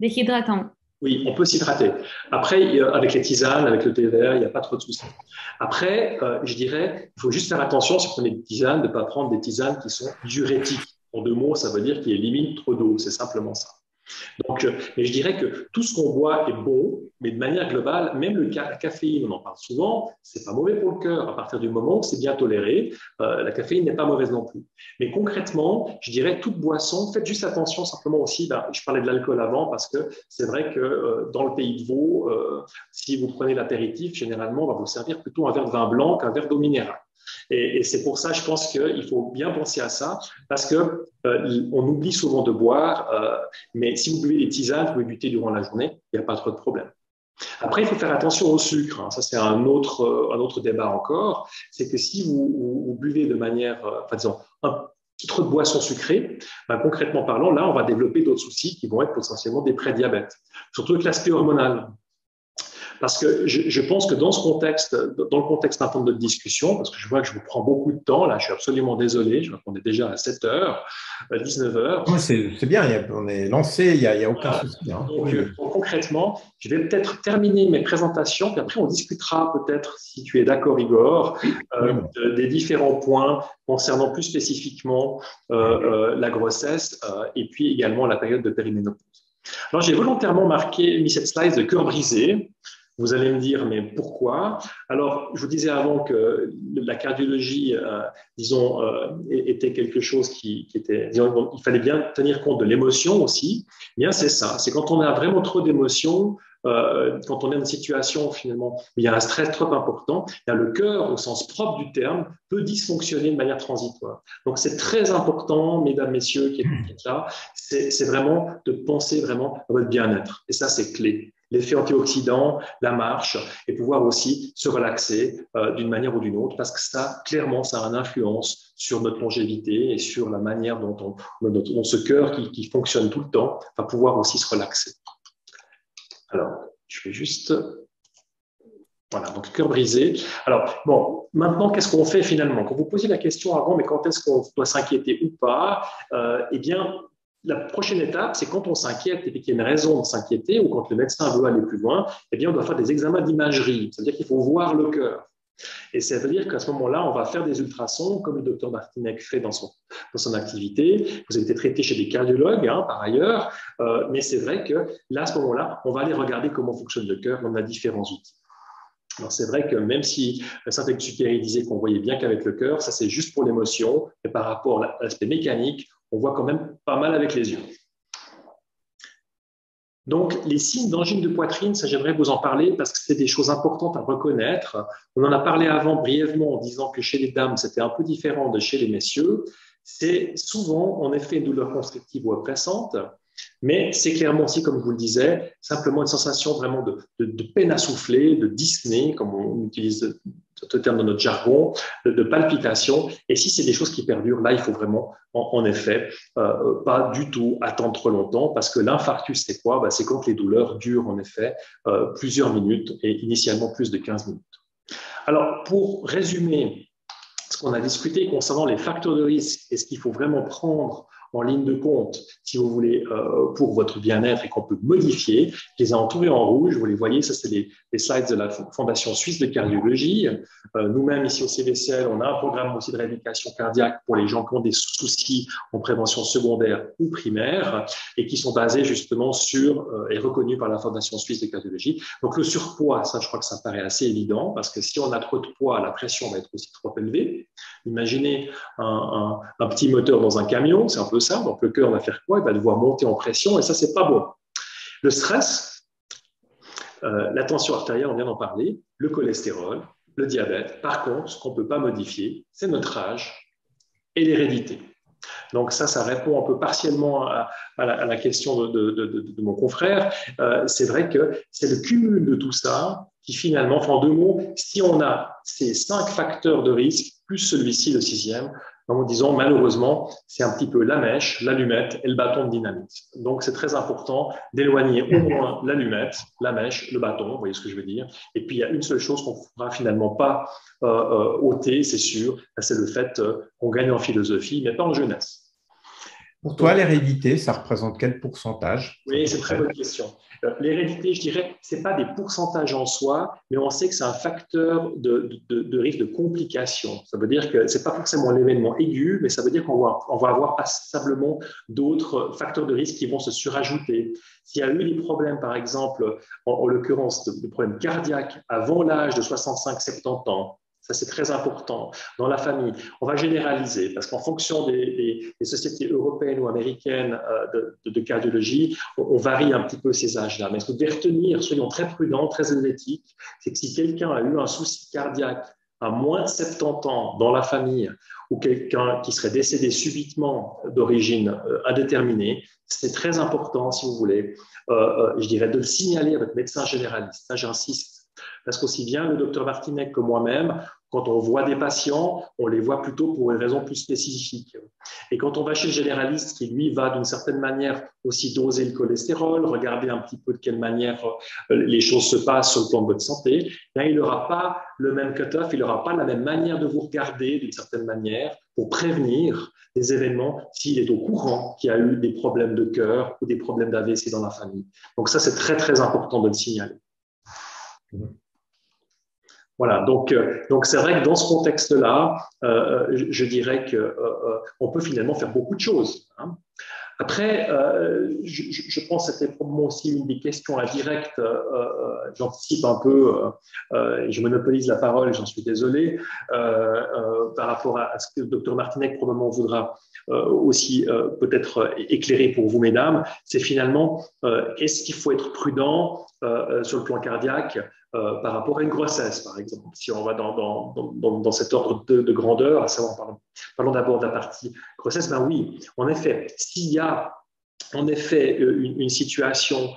hydratants? Oui, on peut s'hydrater. Après, avec les tisanes, avec le thé vert, il n'y a pas trop de soucis. Après, je dirais, il faut juste faire attention si vous prenez des tisanes, de ne pas prendre des tisanes qui sont diurétiques. En 2 mots, ça veut dire qu'ils éliminent trop d'eau. C'est simplement ça. Donc, mais je dirais que tout ce qu'on boit est bon, mais de manière globale, même la caféine, on en parle souvent, c'est pas mauvais pour le cœur. À partir du moment où c'est bien toléré, la caféine n'est pas mauvaise non plus. Mais concrètement, je dirais toute boisson, faites juste attention simplement aussi, je parlais de l'alcool avant, parce que c'est vrai que dans le pays de Vaud, si vous prenez l'apéritif, généralement, on va vous servir plutôt un verre de vin blanc qu'un verre d'eau minérale. Et c'est pour ça, je pense qu'il faut bien penser à ça, parce que on oublie souvent de boire, mais si vous buvez des tisanes, vous pouvez du thé durant la journée, il n'y a pas trop de problème. Après, il faut faire attention au sucre. Hein. Ça, c'est un autre débat encore. C'est que si vous buvez de manière, disons, trop de boissons sucrées, concrètement parlant, là, on va développer d'autres soucis qui vont être potentiellement des prédiabètes, surtout avec l'aspect hormonal. Parce que je pense que dans le contexte maintenant de notre discussion, parce que je vois que je vous prends beaucoup de temps, là, je suis absolument désolé, je vois qu'on est déjà à 7 heures, 19 heures. Ouais, c'est bien, on est lancé, il n'y a aucun souci. Hein. Donc, Oui, oui. concrètement, je vais peut-être terminer mes présentations, puis après on discutera peut-être, si tu es d'accord Igor, Oui, des différents points concernant plus spécifiquement la grossesse et puis également la période de périménopause. Alors j'ai volontairement mis cette slide de cœur brisé. Vous allez me dire, mais pourquoi? Alors, je vous disais avant que la cardiologie, disons, était quelque chose qui était, disons, il fallait bien tenir compte de l'émotion aussi. Eh bien, c'est ça. C'est quand on a vraiment trop d'émotions, quand on est dans une situation finalement où il y a un stress trop important, le cœur, au sens propre du terme, peut dysfonctionner de manière transitoire. Donc, c'est très important, mesdames, messieurs qui êtes là, c'est vraiment de penser vraiment à votre bien-être. Et ça, c'est clé. L'effet antioxydant, la marche, et pouvoir aussi se relaxer d'une manière ou d'une autre, parce que ça, clairement, ça a une influence sur notre longévité et sur la manière dont ce cœur qui fonctionne tout le temps va pouvoir aussi se relaxer. Alors, je vais juste... Voilà, donc cœur brisé. Alors, bon, maintenant, qu'est-ce qu'on fait finalement? Quand vous posiez la question avant, mais quand est-ce qu'on doit s'inquiéter ou pas? Eh bien, la prochaine étape, c'est quand on s'inquiète et qu'il y a une raison de s'inquiéter ou quand le médecin veut aller plus loin, eh bien, on doit faire des examens d'imagerie. C'est-à-dire qu'il faut voir le cœur. Et ça veut dire qu'à ce moment-là, on va faire des ultrasons, comme le docteur Martinec fait dans son activité. Vous avez été traité chez des cardiologues, hein, par ailleurs. Mais c'est vrai que là, à ce moment-là, on va aller regarder comment fonctionne le cœur. On a différents outils. Alors, c'est vrai que même si Saint-Exupéry disait qu'on voyait bien qu'avec le cœur, ça c'est juste pour l'émotion, mais par rapport à l'aspect mécanique, on voit quand même pas mal avec les yeux. Donc, les signes d'angine de poitrine, ça j'aimerais vous en parler parce que c'est des choses importantes à reconnaître. On en a parlé avant brièvement en disant que chez les dames, c'était un peu différent de chez les messieurs. C'est souvent, en effet, une douleur constrictive ou oppressante. Mais c'est clairement aussi, comme je vous le disais, simplement une sensation vraiment de peine à souffler, de dyspnée, comme on utilise ce terme dans notre jargon, de palpitation. Et si c'est des choses qui perdurent, là, il faut vraiment, en effet, pas du tout attendre trop longtemps, parce que l'infarctus, c'est quoi? C'est quand les douleurs durent, en effet, plusieurs minutes, et initialement plus de 15 minutes. Alors, pour résumer ce qu'on a discuté concernant les facteurs de risque et ce qu'il faut vraiment prendre en ligne de compte, si vous voulez, pour votre bien-être et qu'on peut modifier. Je les ai entourés en rouge, vous les voyez, ça c'est les slides de la Fondation Suisse de Cardiologie. Nous-mêmes, ici au CVCL, on a un programme aussi de rééducation cardiaque pour les gens qui ont des soucis en prévention secondaire ou primaire et qui sont basés justement sur et reconnus par la Fondation Suisse de Cardiologie. Donc le surpoids, ça je crois que ça paraît assez évident parce que si on a trop de poids, la pression va être aussi trop élevée. Imaginez un petit moteur dans un camion, c'est un peu ça. Donc le cœur va faire quoi? Il va devoir monter en pression et ça, c'est pas bon. Le stress, la tension artérielle, on vient d'en parler, le cholestérol, le diabète. Par contre, ce qu'on ne peut pas modifier, c'est notre âge et l'hérédité. Donc ça répond un peu partiellement à la question de mon confrère. C'est vrai que c'est le cumul de tout ça qui finalement, en 2 mots, si on a ces 5 facteurs de risque, plus celui-ci, le 6e, en disant malheureusement, c'est un petit peu la mèche, l'allumette et le bâton de dynamite. Donc c'est très important d'éloigner au moins l'allumette, la mèche, le bâton, vous voyez ce que je veux dire. Et puis il y a une seule chose qu'on ne pourra finalement pas ôter, c'est sûr, c'est le fait qu'on gagne en philosophie, mais pas en jeunesse. Pour toi, l'hérédité, ça représente quel pourcentage? Oui, c'est une très bonne question. L'hérédité, je dirais, ce n'est pas des pourcentages en soi, mais on sait que c'est un facteur de risque de complication. Ça veut dire que ce n'est pas forcément l'événement aigu, mais ça veut dire qu'on va avoir passablement d'autres facteurs de risque qui vont se surajouter. S'il y a eu des problèmes, par exemple, en l'occurrence, de problèmes cardiaques avant l'âge de 65-70 ans, ça, c'est très important dans la famille. On va généraliser parce qu'en fonction des sociétés européennes ou américaines de cardiologie, on varie un petit peu ces âges-là. Mais ce que vous devez retenir, soyons très prudents, très helvétiques, c'est que si quelqu'un a eu un souci cardiaque à moins de 70 ans dans la famille ou quelqu'un qui serait décédé subitement d'origine indéterminée, c'est très important, si vous voulez, je dirais, de le signaler à votre médecin généraliste. Ça, j'insiste. Parce qu'aussi bien le docteur Martinec que moi-même, Quand on voit des patients, on les voit plutôt pour une raison plus spécifique. Et quand on va chez le généraliste, qui lui va d'une certaine manière aussi doser le cholestérol, regarder un petit peu de quelle manière les choses se passent sur le plan de votre santé, là, il n'aura pas le même cut-off, il n'aura pas la même manière de vous regarder d'une certaine manière pour prévenir des événements s'il est au courant qu'il y a eu des problèmes de cœur ou des problèmes d'AVC dans la famille. Donc ça, c'est très, très important de le signaler. Voilà, donc c'est vrai que dans ce contexte-là, je dirais qu'on peut finalement faire beaucoup de choses. Hein. Après, je pense que c'était probablement aussi une des questions indirectes, j'anticipe un peu, je monopolise la parole, j'en suis désolé, par rapport à ce que le docteur Martinec probablement voudra aussi peut-être éclairer pour vous, mesdames, c'est finalement, est-ce qu'il faut être prudent sur le plan cardiaque par rapport à une grossesse, par exemple, si on va dans cet ordre de grandeur, à savoir, parlons d'abord de la partie grossesse, ben oui, en effet, s'il y a en effet une situation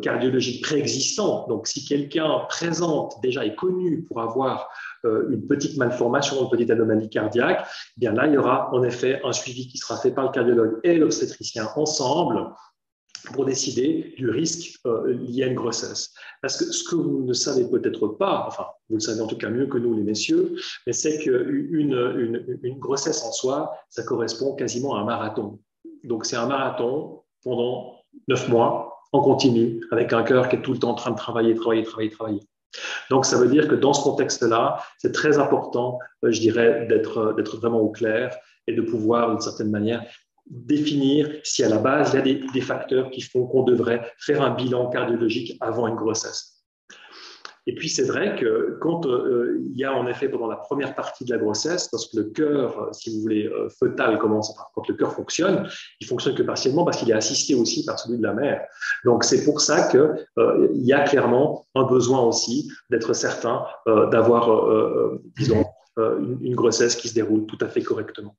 cardiologique préexistante, donc si quelqu'un présente déjà est connu pour avoir une petite malformation, une petite anomalie cardiaque, eh bien là, il y aura en effet un suivi qui sera fait par le cardiologue et l'obstétricien ensemble pour décider du risque lié à une grossesse. Parce que ce que vous ne savez peut-être pas, enfin, vous le savez en tout cas mieux que nous, les messieurs, mais c'est qu'une grossesse en soi, ça correspond quasiment à un marathon. Donc, c'est un marathon pendant 9 mois, en continu, avec un cœur qui est tout le temps en train de travailler. Donc, ça veut dire que dans ce contexte-là, c'est très important, je dirais, d'être vraiment au clair et de pouvoir, d'une certaine manière, définir si à la base, il y a des facteurs qui font qu'on devrait faire un bilan cardiologique avant une grossesse. Et puis, c'est vrai que quand il y a en effet pendant la première partie de la grossesse, lorsque le cœur, si vous voulez, fœtal commence, enfin, quand le cœur fonctionne, il fonctionne que partiellement parce qu'il est assisté aussi par celui de la mère. Donc, c'est pour ça qu'il y a clairement un besoin aussi d'être certain d'avoir, disons, une grossesse qui se déroule tout à fait correctement.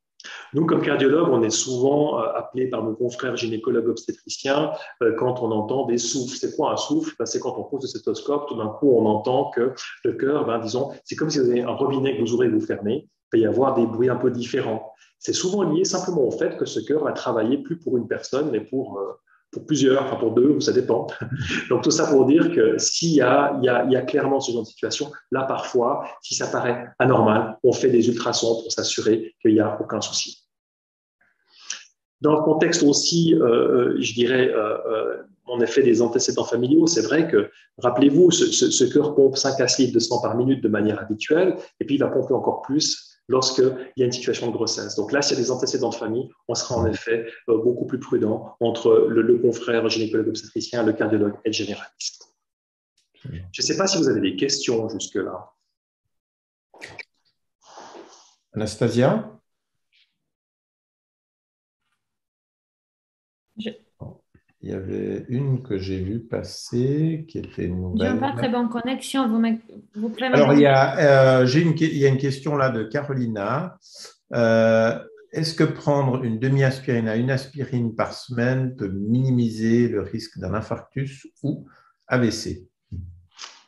Nous, comme cardiologues, on est souvent appelés par nos confrères gynécologues obstétriciens quand on entend des souffles. C'est quoi un souffle? C'est quand on pose le stéthoscope, tout d'un coup, on entend que le cœur, disons, c'est comme si vous avez un robinet que vous ouvrez et vous fermez. Il peut y avoir des bruits un peu différents. C'est souvent lié simplement au fait que ce cœur va travailler plus pour une personne, mais pour plusieurs, enfin pour deux, ça dépend. Donc tout ça pour dire que s'il y a clairement ce genre de situation, là parfois, si ça paraît anormal, on fait des ultrasons pour s'assurer qu'il n'y a aucun souci. Dans le contexte aussi, je dirais, en effet, des antécédents familiaux, c'est vrai que, rappelez-vous, ce cœur pompe 5 à 6 litres de sang par minute de manière habituelle, et puis il va pomper encore plus lorsqu'il y a une situation de grossesse. Donc là, s'il y a des antécédents de famille, on sera en effet beaucoup plus prudent entre le confrère gynécologue obstétricien, le cardiologue et le généraliste. Je ne sais pas si vous avez des questions jusque-là. Anastasia? Il y avait une que j'ai vue passer qui était une nouvelle. Je n'ai pas très bonne connexion. Vous pouvez Alors, il y a une question là de Carolina. Est-ce que prendre une demi-aspirine à une aspirine par semaine peut minimiser le risque d'un infarctus ou AVC?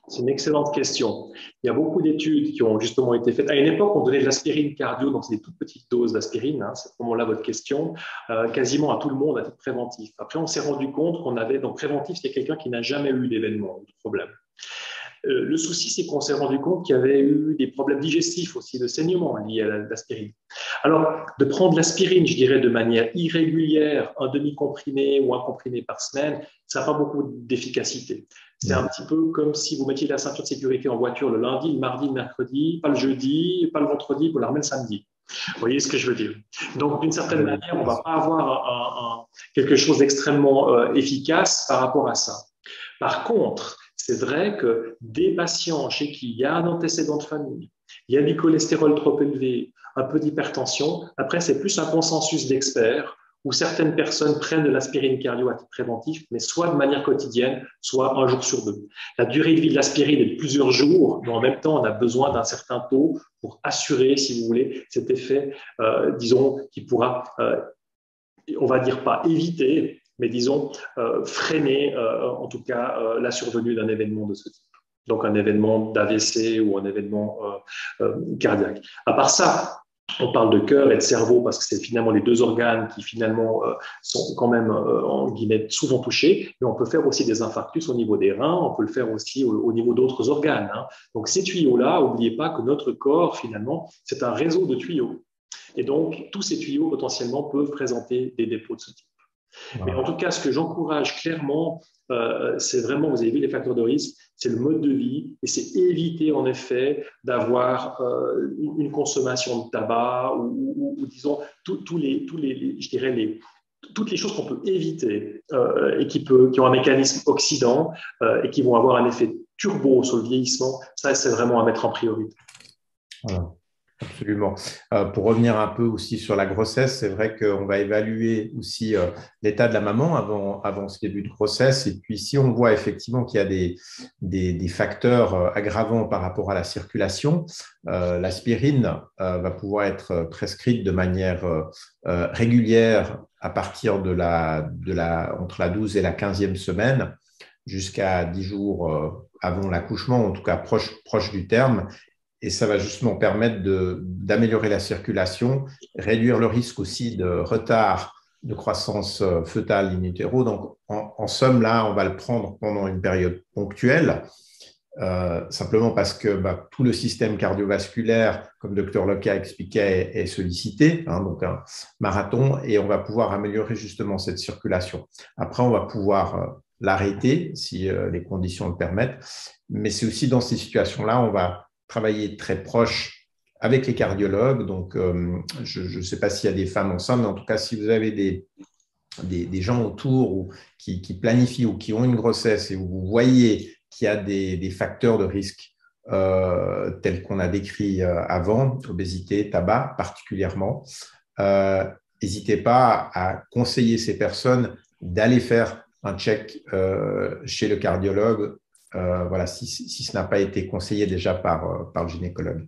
C'est une excellente question. Il y a beaucoup d'études qui ont justement été faites. À une époque, on donnait de l'aspirine cardio, donc c'est des toutes petites doses d'aspirine, c'est vraiment là votre question, quasiment à tout le monde à titre préventif. Après, on s'est rendu compte qu'on avait, donc préventif, c'est quelqu'un qui n'a jamais eu d'événement ou de problème. Le souci, c'est qu'on s'est rendu compte qu'il y avait eu des problèmes digestifs aussi, de saignement liés à l'aspirine. Alors, de prendre l'aspirine, je dirais, de manière irrégulière, un demi-comprimé ou un comprimé par semaine, ça n'a pas beaucoup d'efficacité. C'est un petit peu comme si vous mettiez la ceinture de sécurité en voiture le lundi, le mardi, le mercredi, pas le jeudi, pas le vendredi, vous la remettez le samedi. Vous voyez ce que je veux dire? Donc, d'une certaine manière, on ne va pas avoir quelque chose d'extrêmement efficace par rapport à ça. Par contre, c'est vrai que des patients chez qui il y a un antécédent de famille, il y a du cholestérol trop élevé, un peu d'hypertension, après, c'est plus un consensus d'experts où certaines personnes prennent de l'aspirine cardio à titre préventif, mais soit de manière quotidienne, soit un jour sur deux. La durée de vie de l'aspirine est de plusieurs jours, mais en même temps, on a besoin d'un certain taux pour assurer, si vous voulez, cet effet, disons, qui pourra, on va dire pas éviter, mais disons freiner en tout cas la survenue d'un événement de ce type. donc un événement d'AVC ou un événement cardiaque. À part ça, on parle de cœur et de cerveau parce que c'est finalement les deux organes qui finalement sont quand même en guillemets souvent touchés, mais on peut faire aussi des infarctus au niveau des reins, on peut le faire aussi au niveau d'autres organes. Hein. Donc ces tuyaux-là, n'oubliez pas que notre corps finalement, c'est un réseau de tuyaux. Et donc tous ces tuyaux potentiellement peuvent présenter des dépôts de ce type. Mais en tout cas, ce que j'encourage clairement, c'est vraiment, vous avez vu les facteurs de risque, c'est le mode de vie et c'est éviter en effet d'avoir une consommation de tabac ou disons tous les, je dirais toutes les choses qu'on peut éviter et qui ont un mécanisme oxydant et qui vont avoir un effet turbo sur le vieillissement. Ça, c'est vraiment à mettre en priorité. Voilà. Absolument. Pour revenir un peu aussi sur la grossesse, c'est vrai qu'on va évaluer aussi l'état de la maman avant ce début de grossesse. Et puis, si on voit effectivement qu'il y a des facteurs aggravants par rapport à la circulation, l'aspirine va pouvoir être prescrite de manière régulière à partir entre la 12e et la 15e semaine, jusqu'à 10 jours avant l'accouchement, en tout cas proche du terme. Et ça va justement permettre d'améliorer la circulation, réduire le risque aussi de retard de croissance fœtale in utero. Donc, en somme, là, on va le prendre pendant une période ponctuelle, simplement parce que tout le système cardiovasculaire, comme Dr Loka expliquait, est sollicité, hein, donc un marathon, et on va pouvoir améliorer justement cette circulation. Après, on va pouvoir l'arrêter si les conditions le permettent, mais c'est aussi dans ces situations-là, on va travailler très proche avec les cardiologues. Donc, je ne sais pas s'il y a des femmes enceintes, mais en tout cas, si vous avez des gens autour qui planifient ou qui ont une grossesse et où vous voyez qu'il y a des facteurs de risque tels qu'on a décrits avant, obésité, tabac particulièrement, n'hésitez pas à conseiller ces personnes d'aller faire un check chez le cardiologue. Voilà, si ce n'a pas été conseillé déjà par le gynécologue.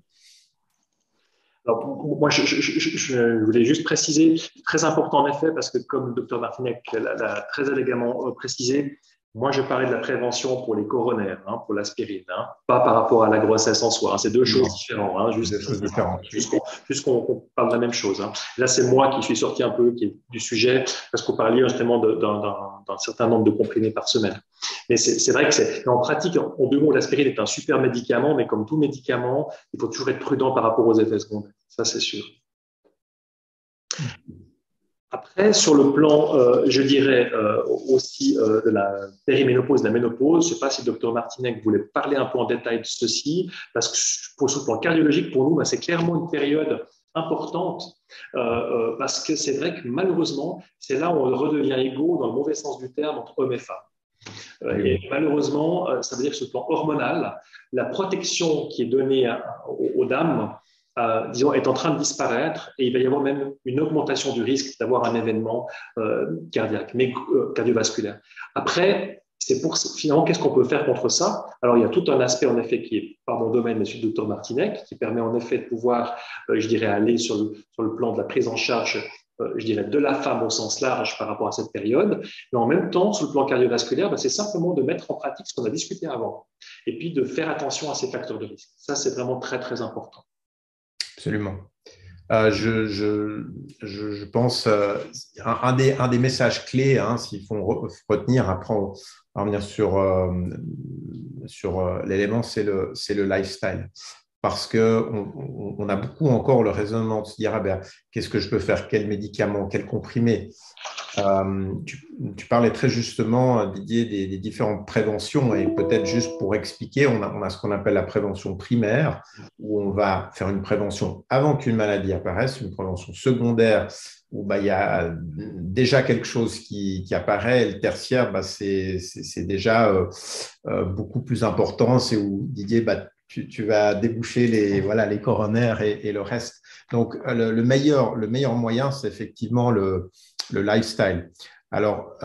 Alors, moi, je voulais juste préciser, très important en effet, parce que comme le Dr Martinec l'a très élégamment précisé, moi, je parlais de la prévention pour les coronaires, hein, pour l'aspirine, hein, pas par rapport à la grossesse en soi. Hein, c'est deux choses différentes. Hein, juste qu'on parle de la même chose. Hein. Là, c'est moi qui suis sorti un peu du sujet parce qu'on parlait justement d'un certain nombre de comprimés par semaine. Mais c'est vrai que en pratique, en deux mots, l'aspirine est un super médicament, mais comme tout médicament, il faut toujours être prudent par rapport aux effets secondaires. Ça, c'est sûr. Après, sur le plan, je dirais aussi de la périménopause, de la ménopause, je ne sais pas si le Dr Martinec voulait parler un peu en détail de ceci, parce que sur le plan cardiologique, pour nous, c'est clairement une période importante, parce que c'est vrai que malheureusement, c'est là où on redevient égaux, dans le mauvais sens du terme, entre hommes et femmes. Et malheureusement, ça veut dire que sur le plan hormonal, la protection qui est donnée aux dames, disons, est en train de disparaître et il va y avoir même une augmentation du risque d'avoir un événement cardiaque, cardiovasculaire. Après, finalement, qu'est-ce qu'on peut faire contre ça? Alors, il y a tout un aspect, en effet, qui est par mon domaine, monsieur le Dr Martinec, qui permet en effet de pouvoir, je dirais, aller sur le plan de la prise en charge, je dirais, de la femme au sens large par rapport à cette période. Mais en même temps, sur le plan cardiovasculaire, c'est simplement de mettre en pratique ce qu'on a discuté avant et puis de faire attention à ces facteurs de risque. Ça, c'est vraiment très, très important. Absolument. Je pense un des messages clés, hein, s'il faut retenir, après on va revenir sur l'élément, c'est le lifestyle. Parce qu'on a beaucoup encore le raisonnement de se dire qu'est-ce que je peux faire, quel médicament, quel comprimé. Tu parlais très justement, Didier, des différentes préventions et peut-être juste pour expliquer, on a ce qu'on appelle la prévention primaire où on va faire une prévention avant qu'une maladie apparaisse, une prévention secondaire où il y a déjà quelque chose qui apparaît et le tertiaire, c'est déjà beaucoup plus important, c'est où Didier, tu vas déboucher les coronaires et le reste. Donc, le meilleur moyen, c'est effectivement le lifestyle. Alors,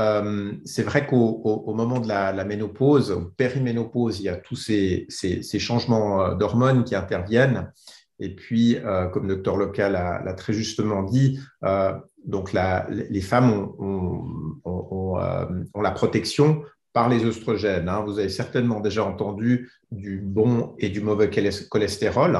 c'est vrai qu'au moment de la ménopause, au périménopause, il y a tous ces changements d'hormones qui interviennent. Et puis, comme le Dr Loka l'a très justement dit, donc les femmes ont la protection par les œstrogènes. Vous avez certainement déjà entendu du bon et du mauvais cholestérol.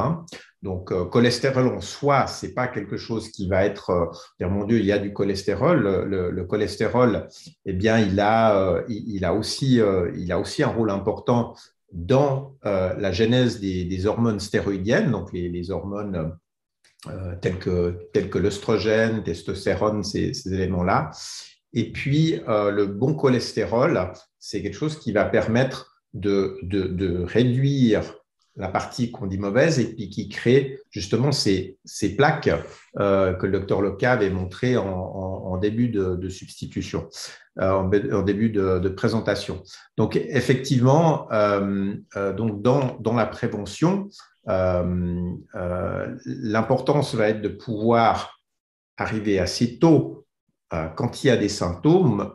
Donc, cholestérol en soi, ce n'est pas quelque chose qui va être, dire mon Dieu, il y a du cholestérol. Le cholestérol, eh bien, il a aussi un rôle important dans la genèse des hormones stéroïdiennes, donc les hormones tels que l'œstrogène, testostérone, ces éléments-là. Et puis, le bon cholestérol, c'est quelque chose qui va permettre de réduire la partie qu'on dit mauvaise et puis qui crée justement ces plaques que le docteur Loca avait montrées en début de substitution, en début de présentation. Donc, effectivement, donc dans la prévention, l'importance va être de pouvoir arriver assez tôt quand il y a des symptômes,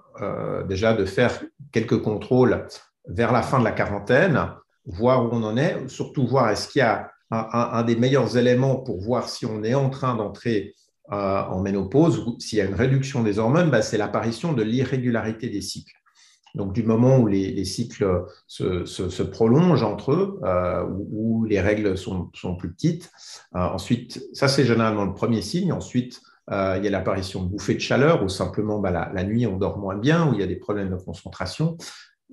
déjà de faire quelques contrôles vers la fin de la quarantaine, voir où on en est, surtout voir est-ce qu'il y a un des meilleurs éléments pour voir si on est en train d'entrer en ménopause ou s'il y a une réduction des hormones, c'est l'apparition de l'irrégularité des cycles. Donc, du moment où les cycles se prolongent entre eux, où les règles sont plus petites. Ensuite, ça, c'est généralement le premier signe. Ensuite, il y a l'apparition de bouffées de chaleur, ou simplement la nuit, on dort moins bien, où il y a des problèmes de concentration.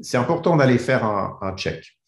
C'est important d'aller faire un check.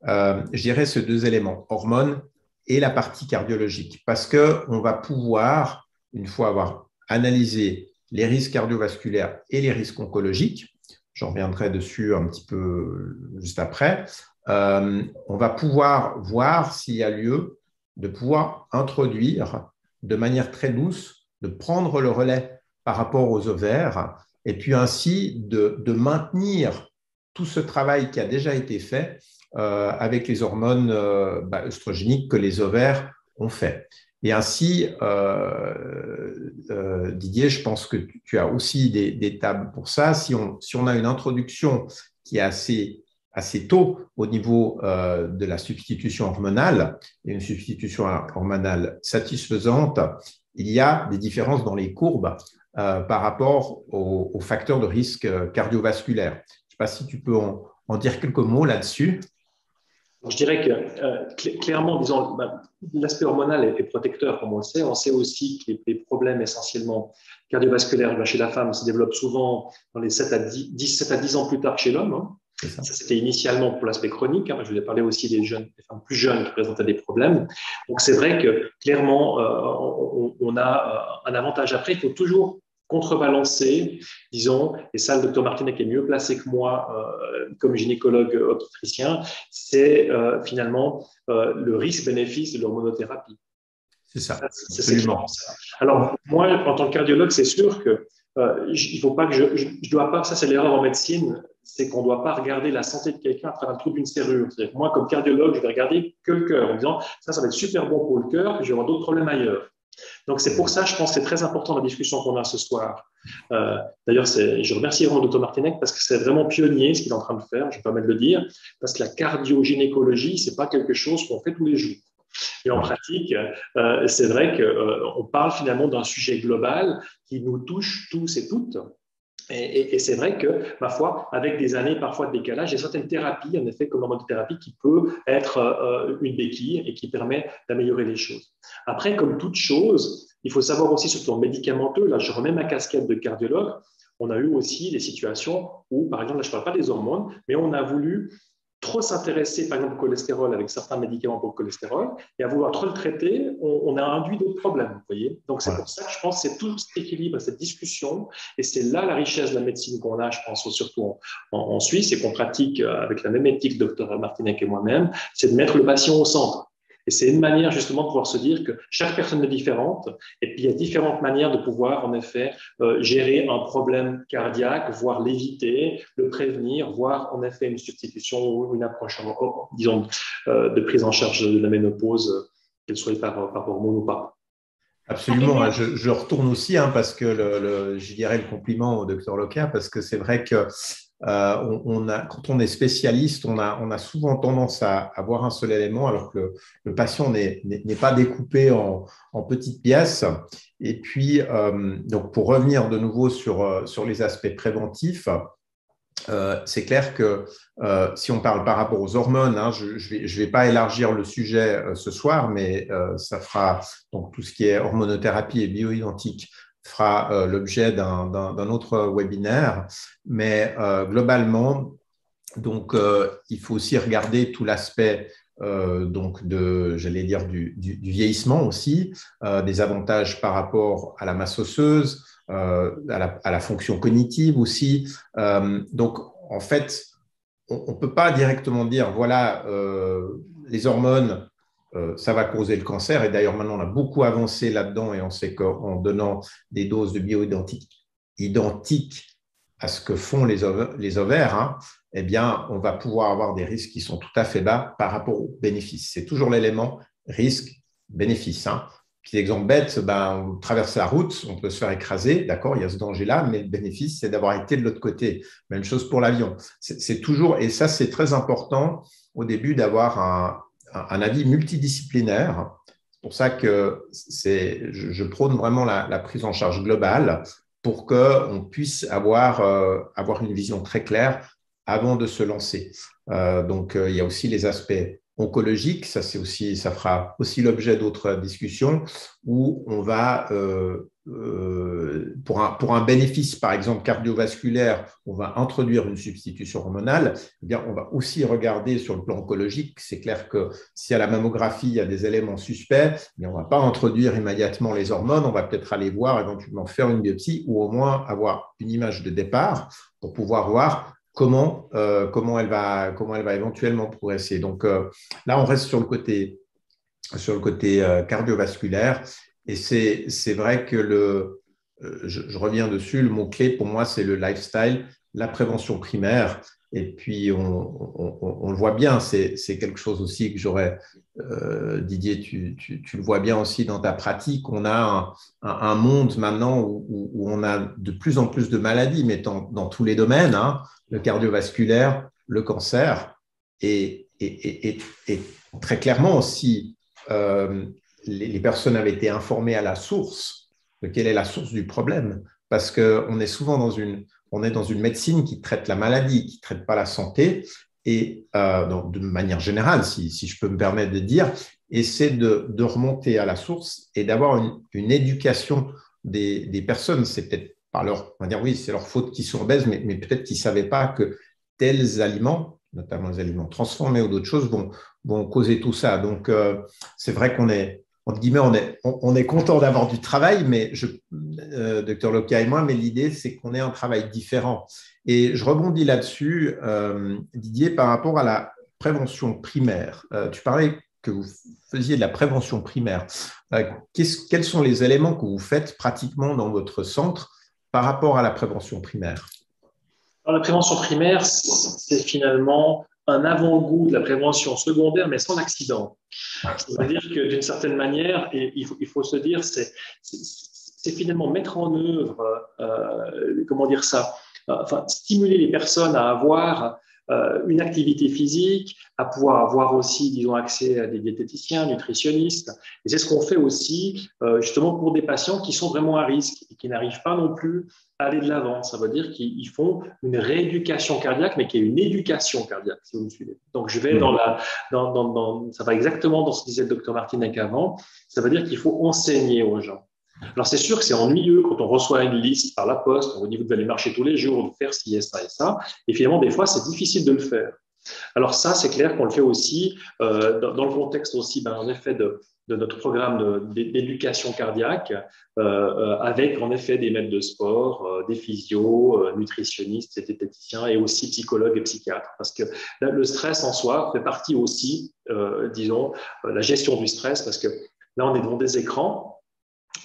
Je dirais ces deux éléments, hormones et la partie cardiologique, parce qu'on va pouvoir, une fois avoir analysé les risques cardiovasculaires et les risques oncologiques, j'en reviendrai dessus un petit peu juste après, on va pouvoir voir s'il y a lieu de pouvoir introduire de manière très douce, de prendre le relais par rapport aux ovaires et puis ainsi de maintenir tout ce travail qui a déjà été fait avec les hormones œstrogéniques que les ovaires ont fait. Et ainsi, Didier, je pense que tu as aussi des tables pour ça. Si on a une introduction qui est assez tôt au niveau de la substitution hormonale et une substitution hormonale satisfaisante, il y a des différences dans les courbes par rapport aux facteurs de risque cardiovasculaire. Je ne sais pas si tu peux en dire quelques mots là-dessus. Je dirais que clairement, disons, l'aspect hormonal est protecteur, comme on le sait. On sait aussi que les problèmes essentiellement cardiovasculaires chez la femme se développent souvent dans les 7 à 10 ans plus tard chez l'homme. Ça, c'était initialement pour l'aspect chronique. Je vous ai parlé aussi des femmes plus jeunes qui présentaient des problèmes. Donc, c'est vrai que clairement, on a un avantage. Après, il faut toujours contrebalancer, disons, et ça, le docteur Martinec est mieux placé que moi comme gynécologue obstétricien, c'est finalement le risque-bénéfice de l'hormonothérapie. C'est ça, absolument. Alors, moi, en tant que cardiologue, c'est sûr que il faut pas que je dois pas, ça c'est l'erreur en médecine, c'est qu'on ne doit pas regarder la santé de quelqu'un à travers le trou d'une serrure. C'est-à-dire que moi, comme cardiologue, je vais regarder que le cœur en disant ça va être super bon pour le cœur, puis je vais avoir d'autres problèmes ailleurs. Donc, c'est pour ça, je pense que c'est très important la discussion qu'on a ce soir. D'ailleurs, je remercie vraiment le Dr Martinec parce que c'est vraiment pionnier ce qu'il est en train de faire, je vais pas mal le dire, parce que la cardio-gynécologie, c'est pas quelque chose qu'on fait tous les jours. Et en pratique, c'est vrai qu'on parle finalement d'un sujet global qui nous touche tous et toutes. Et c'est vrai que, ma foi, avec des années parfois de décalage, il y a certaines thérapies, en effet, comme l'hormonothérapie, qui peut être une béquille et qui permet d'améliorer les choses. Après, comme toute chose, il faut savoir aussi sur le plan médicamenteux, là je remets ma casquette de cardiologue, on a eu aussi des situations où, par exemple, là je ne parle pas des hormones, mais on a voulu trop s'intéresser, par exemple, au cholestérol avec certains médicaments pour le cholestérol, et à vouloir trop le traiter, on a induit d'autres problèmes, vous voyez. Donc, c'est pour ça que je pense que c'est tout cet équilibre, cette discussion, et c'est là la richesse de la médecine qu'on a, je pense, surtout en Suisse, et qu'on pratique avec la même éthique, docteur Martinec et moi-même, c'est de mettre le patient au centre. Et c'est une manière justement de pouvoir se dire que chaque personne est différente et puis il y a différentes manières de pouvoir en effet gérer un problème cardiaque, voire l'éviter, le prévenir, voire en effet une substitution ou une approche, disons, de prise en charge de la ménopause, qu'elle soit par hormone ou pas. Absolument, je retourne aussi parce que je dirais le compliment au docteur Loca parce que c'est vrai que quand on est spécialiste, on a souvent tendance à voir un seul élément alors que le patient n'est pas découpé en petites pièces. Et puis, donc pour revenir de nouveau sur les aspects préventifs, c'est clair que si on parle par rapport aux hormones, hein, je vais pas élargir le sujet ce soir, mais ça fera donc tout ce qui est hormonothérapie et bioidentique fera l'objet d'un autre webinaire. Mais globalement, donc il faut aussi regarder tout l'aspect donc j'allais dire du vieillissement aussi, des avantages par rapport à la masse osseuse, à la fonction cognitive aussi. Donc, en fait, on ne peut pas directement dire, voilà, les hormones, ça va causer le cancer. Et d'ailleurs, maintenant, on a beaucoup avancé là-dedans et on sait qu'en donnant des doses de bioidentiques identiques à ce que font les ovaires, hein, eh bien, on va pouvoir avoir des risques qui sont tout à fait bas par rapport aux bénéfices. C'est toujours l'élément risque-bénéfice. Hein. Petit exemple bête, on traverse la route, on peut se faire écraser, d'accord, il y a ce danger-là, mais le bénéfice, c'est d'avoir été de l'autre côté. Même chose pour l'avion. C'est toujours, et ça, c'est très important au début d'avoir un avis multidisciplinaire. C'est pour ça que je prône vraiment la prise en charge globale pour qu'on puisse avoir une vision très claire avant de se lancer. Donc, il y a aussi les aspects oncologiques, ça fera aussi l'objet d'autres discussions où on va, pour un bénéfice, par exemple, cardiovasculaire, on va introduire une substitution hormonale, eh bien, on va aussi regarder sur le plan oncologique. C'est clair que si à la mammographie, il y a des éléments suspects, eh on ne va pas introduire immédiatement les hormones, on va peut-être aller voir, éventuellement faire une biopsie ou au moins avoir une image de départ pour pouvoir voir comment elle va éventuellement progresser. Donc là, on reste sur le côté cardiovasculaire et c'est vrai que je reviens dessus, le mot-clé pour moi, c'est le lifestyle, la prévention primaire. Et puis, on le voit bien, c'est quelque chose aussi que j'aurais, Didier, tu le vois bien aussi dans ta pratique, on a un monde maintenant où on a de plus en plus de maladies, mais dans tous les domaines, hein, le cardiovasculaire, le cancer, et très clairement, si les personnes avaient été informées à la source de quelle est la source du problème, parce qu'on est souvent dans une médecine qui traite la maladie, qui ne traite pas la santé, et donc, de manière générale, si je peux me permettre de dire, et c'est de remonter à la source et d'avoir une éducation des personnes. C'est peut-être par on va dire oui, c'est leur faute qu'ils sont obèses, mais peut-être qu'ils ne savaient pas que tels aliments, notamment les aliments transformés ou d'autres choses, vont causer tout ça. Donc, c'est vrai qu'on est, entre guillemets, on est content d'avoir du travail, mais Dr Lokia et moi, mais l'idée, c'est qu'on ait un travail différent. Et je rebondis là-dessus, Didier, par rapport à la prévention primaire. Tu parlais que vous faisiez de la prévention primaire. Quels sont les éléments que vous faites pratiquement dans votre centre par rapport à la prévention primaire? Alors, la prévention primaire, c'est finalement un avant-goût de la prévention secondaire, mais sans accident. C'est-à-dire que d'une certaine manière, et il faut se dire, c'est finalement mettre en œuvre, comment dire ça, enfin, stimuler les personnes à avoir une activité physique, à pouvoir avoir aussi, disons, accès à des diététiciens, nutritionnistes. Et c'est ce qu'on fait aussi, justement, pour des patients qui sont vraiment à risque et qui n'arrivent pas non plus à aller de l'avant. Ça veut dire qu'ils font une rééducation cardiaque, mais qui est une éducation cardiaque, si vous me suivez. Donc, je vais ça va exactement dans ce que disait le docteur Martinec avant. Ça veut dire qu'il faut enseigner aux gens. Alors, c'est sûr que c'est ennuyeux quand on reçoit une liste par la poste, on vous dit vous devez aller marcher tous les jours, de faire ci et ça et ça. Et finalement, des fois, c'est difficile de le faire. Alors ça, c'est clair qu'on le fait aussi dans le contexte aussi, en effet, de notre programme d'éducation cardiaque, avec en effet des maîtres de sport, des physios, nutritionnistes, des diététiciens et aussi psychologues et psychiatres. Parce que là, le stress en soi fait partie aussi, disons, la gestion du stress, parce que là, on est devant des écrans.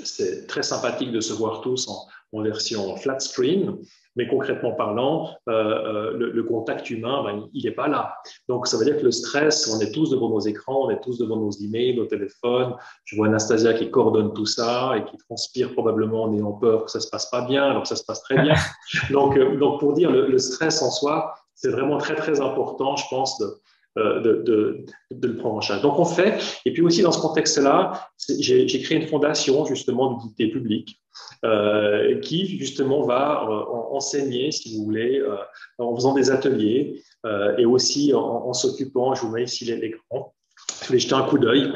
C'est très sympathique de se voir tous en version flat screen, mais concrètement parlant, le contact humain, il n'est pas là. Donc, ça veut dire que le stress, on est tous devant nos écrans, on est tous devant nos emails, nos téléphones. Je vois Anastasia qui coordonne tout ça et qui transpire probablement en ayant peur que ça ne se passe pas bien, alors que ça se passe très bien. Donc pour dire, le stress en soi, c'est vraiment très, très important, je pense, de le prendre en charge. Donc, on fait. Et puis aussi, dans ce contexte-là, j'ai créé une fondation, justement, d'utilité publique. qui justement va enseigner, si vous voulez, en faisant des ateliers et aussi en s'occupant, je vous mets ici l'écran, je vais jeter un coup d'œil,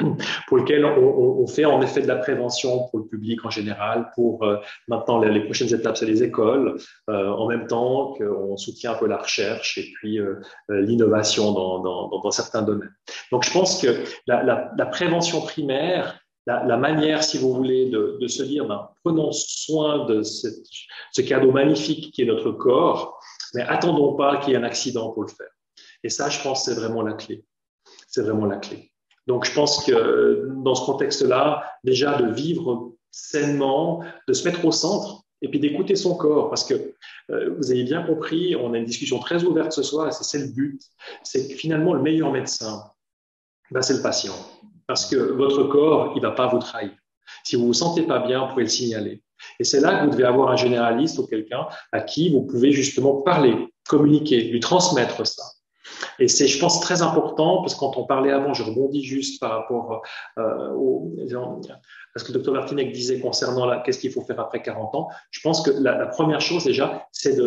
pour lequel on fait en effet de la prévention pour le public en général, pour maintenant les prochaines étapes, c'est les écoles, en même temps qu'on soutient un peu la recherche et puis l'innovation dans certains domaines. Donc je pense que la prévention primaire, la manière, si vous voulez, de se dire, ben, prenons soin de ce cadeau magnifique qui est notre corps, mais attendons pas qu'il y ait un accident pour le faire. Et ça, je pense, c'est vraiment la clé. C'est vraiment la clé. Donc, je pense que dans ce contexte-là, déjà de vivre sainement, de se mettre au centre et puis d'écouter son corps. Parce que vous avez bien compris, on a une discussion très ouverte ce soir et c'est le but. C'est que finalement, le meilleur médecin, ben, c'est le patient. Parce que votre corps, il ne va pas vous trahir. Si vous ne vous sentez pas bien, vous pouvez le signaler. Et c'est là que vous devez avoir un généraliste ou quelqu'un à qui vous pouvez justement parler, communiquer, lui transmettre ça. Et c'est, je pense, très important, parce que quand on parlait avant, je rebondis juste par rapport à ce que le docteur Martinec disait concernant qu'est-ce qu'il faut faire après 40 ans. Je pense que la première chose déjà, c'est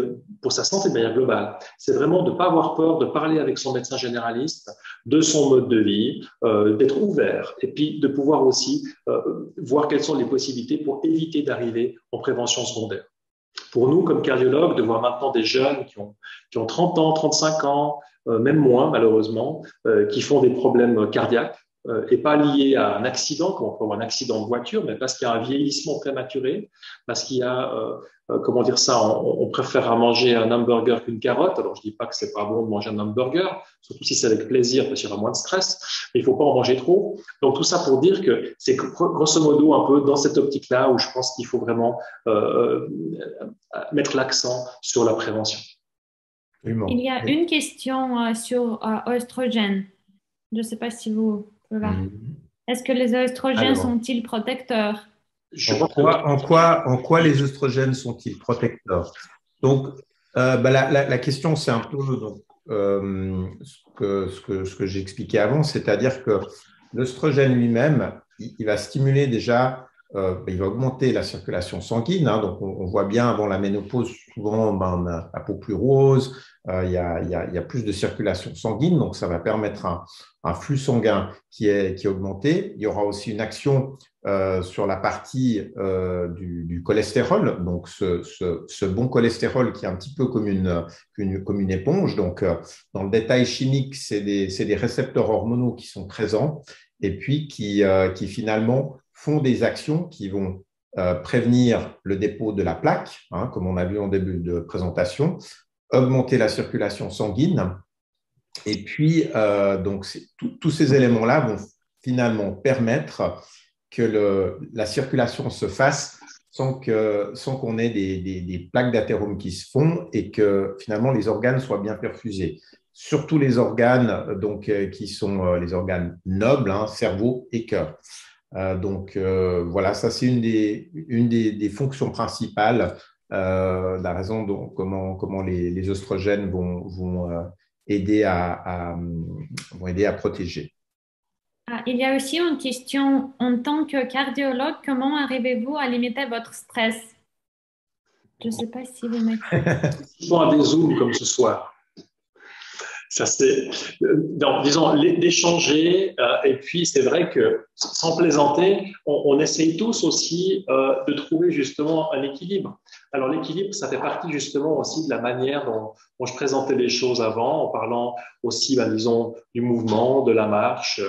pour sa santé de manière globale, c'est vraiment de ne pas avoir peur de parler avec son médecin généraliste de son mode de vie, d'être ouvert, et puis de pouvoir aussi voir quelles sont les possibilités pour éviter d'arriver en prévention secondaire. Pour nous, comme cardiologues, de voir maintenant des jeunes qui ont 30 ans, 35 ans, même moins malheureusement, qui font des problèmes cardiaques et pas liés à un accident, comme on peut avoir un accident de voiture, mais parce qu'il y a un vieillissement prématuré, parce qu'il y a, comment dire ça, on préfère manger un hamburger qu'une carotte. Alors je dis pas que c'est pas bon de manger un hamburger, surtout si c'est avec plaisir, parce qu'il y aura moins de stress, mais il faut pas en manger trop. Donc tout ça pour dire que c'est grosso modo un peu dans cette optique-là où je pense qu'il faut vraiment mettre l'accent sur la prévention. Il y a une question sur oestrogènes. Je ne sais pas si vous pouvez voir. Est-ce que les oestrogènes sont-ils protecteurs? En quoi les oestrogènes sont-ils protecteurs? Donc, la question, c'est un peu ce que j'ai expliqué avant, c'est-à-dire que l'œstrogène lui-même, il va stimuler déjà, il va augmenter la circulation sanguine. Hein, donc, on voit bien avant la ménopause, souvent, on a la peau plus rose, il y a plus de circulation sanguine, donc ça va permettre un flux sanguin qui est augmenté. Il y aura aussi une action sur la partie du cholestérol, donc ce bon cholestérol qui est un petit peu comme une éponge. Donc, dans le détail chimique, c'est des récepteurs hormonaux qui sont présents et puis qui finalement font des actions qui vont prévenir le dépôt de la plaque, hein, comme on a vu en début de présentation, augmenter la circulation sanguine. Et puis, donc, tous ces éléments-là vont finalement permettre que la circulation se fasse sans qu'on ait des plaques d'athérome qui se font et que finalement les organes soient bien perfusés. Surtout les organes donc, qui sont les organes nobles, hein, cerveau et cœur. Donc voilà, ça c'est une des fonctions principales, la raison dont comment les oestrogènes vont aider à protéger. Il y a aussi une question, en tant que cardiologue, comment arrivez-vous à limiter votre stress? Je ne sais pas si vous m'écoutez. Souvent à des zooms comme ce soir. Ça c'est, disons, d'échanger. Et puis c'est vrai que, sans plaisanter, on essaye tous aussi de trouver justement un équilibre. Alors l'équilibre, ça fait partie justement aussi de la manière dont je présentais les choses avant, en parlant aussi, disons, du mouvement, de la marche.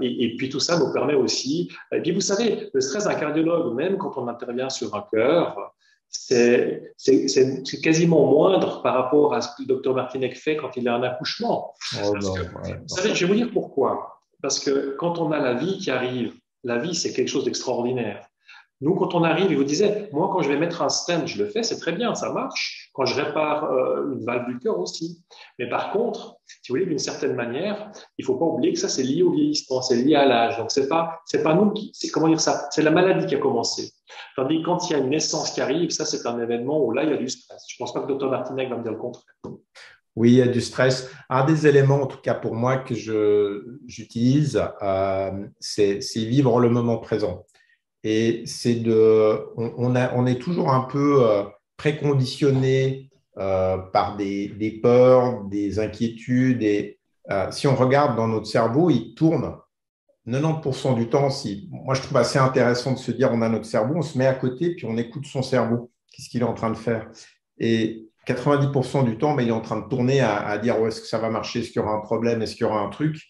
Et puis tout ça nous permet aussi. Et puis vous savez, le stress d'un cardiologue, même quand on intervient sur un cœur, c'est quasiment moindre par rapport à ce que le docteur Martinec fait quand il a un accouchement. Vous savez, je vais vous dire pourquoi. Parce que quand on a la vie qui arrive, la vie, c'est quelque chose d'extraordinaire. Nous, quand on arrive, il vous disait, moi, quand je vais mettre un stent, je le fais, c'est très bien, ça marche. Quand je répare une valve du cœur aussi. Mais par contre, si vous voulez, d'une certaine manière, il ne faut pas oublier que ça, c'est lié au vieillissement, c'est lié à l'âge. Donc, c'est pas nous comment dire ça, c'est la maladie qui a commencé. Tandis que quand il y a une naissance qui arrive, ça, c'est un événement où là, il y a du stress. Je ne pense pas que le docteur Martinec va me dire le contraire. Oui, il y a du stress. Un des éléments, en tout cas pour moi, que j'utilise, c'est vivre le moment présent. Et on est toujours un peu préconditionné par des peurs, des inquiétudes. Et si on regarde dans notre cerveau, il tourne 90% du temps. Moi, je trouve assez intéressant de se dire, on a notre cerveau, on se met à côté, puis on écoute son cerveau. Qu'est-ce qu'il est en train de faire? Et 90% du temps, il est en train de tourner à dire, est-ce que ça va marcher? Est-ce qu'il y aura un problème? Est-ce qu'il y aura un truc?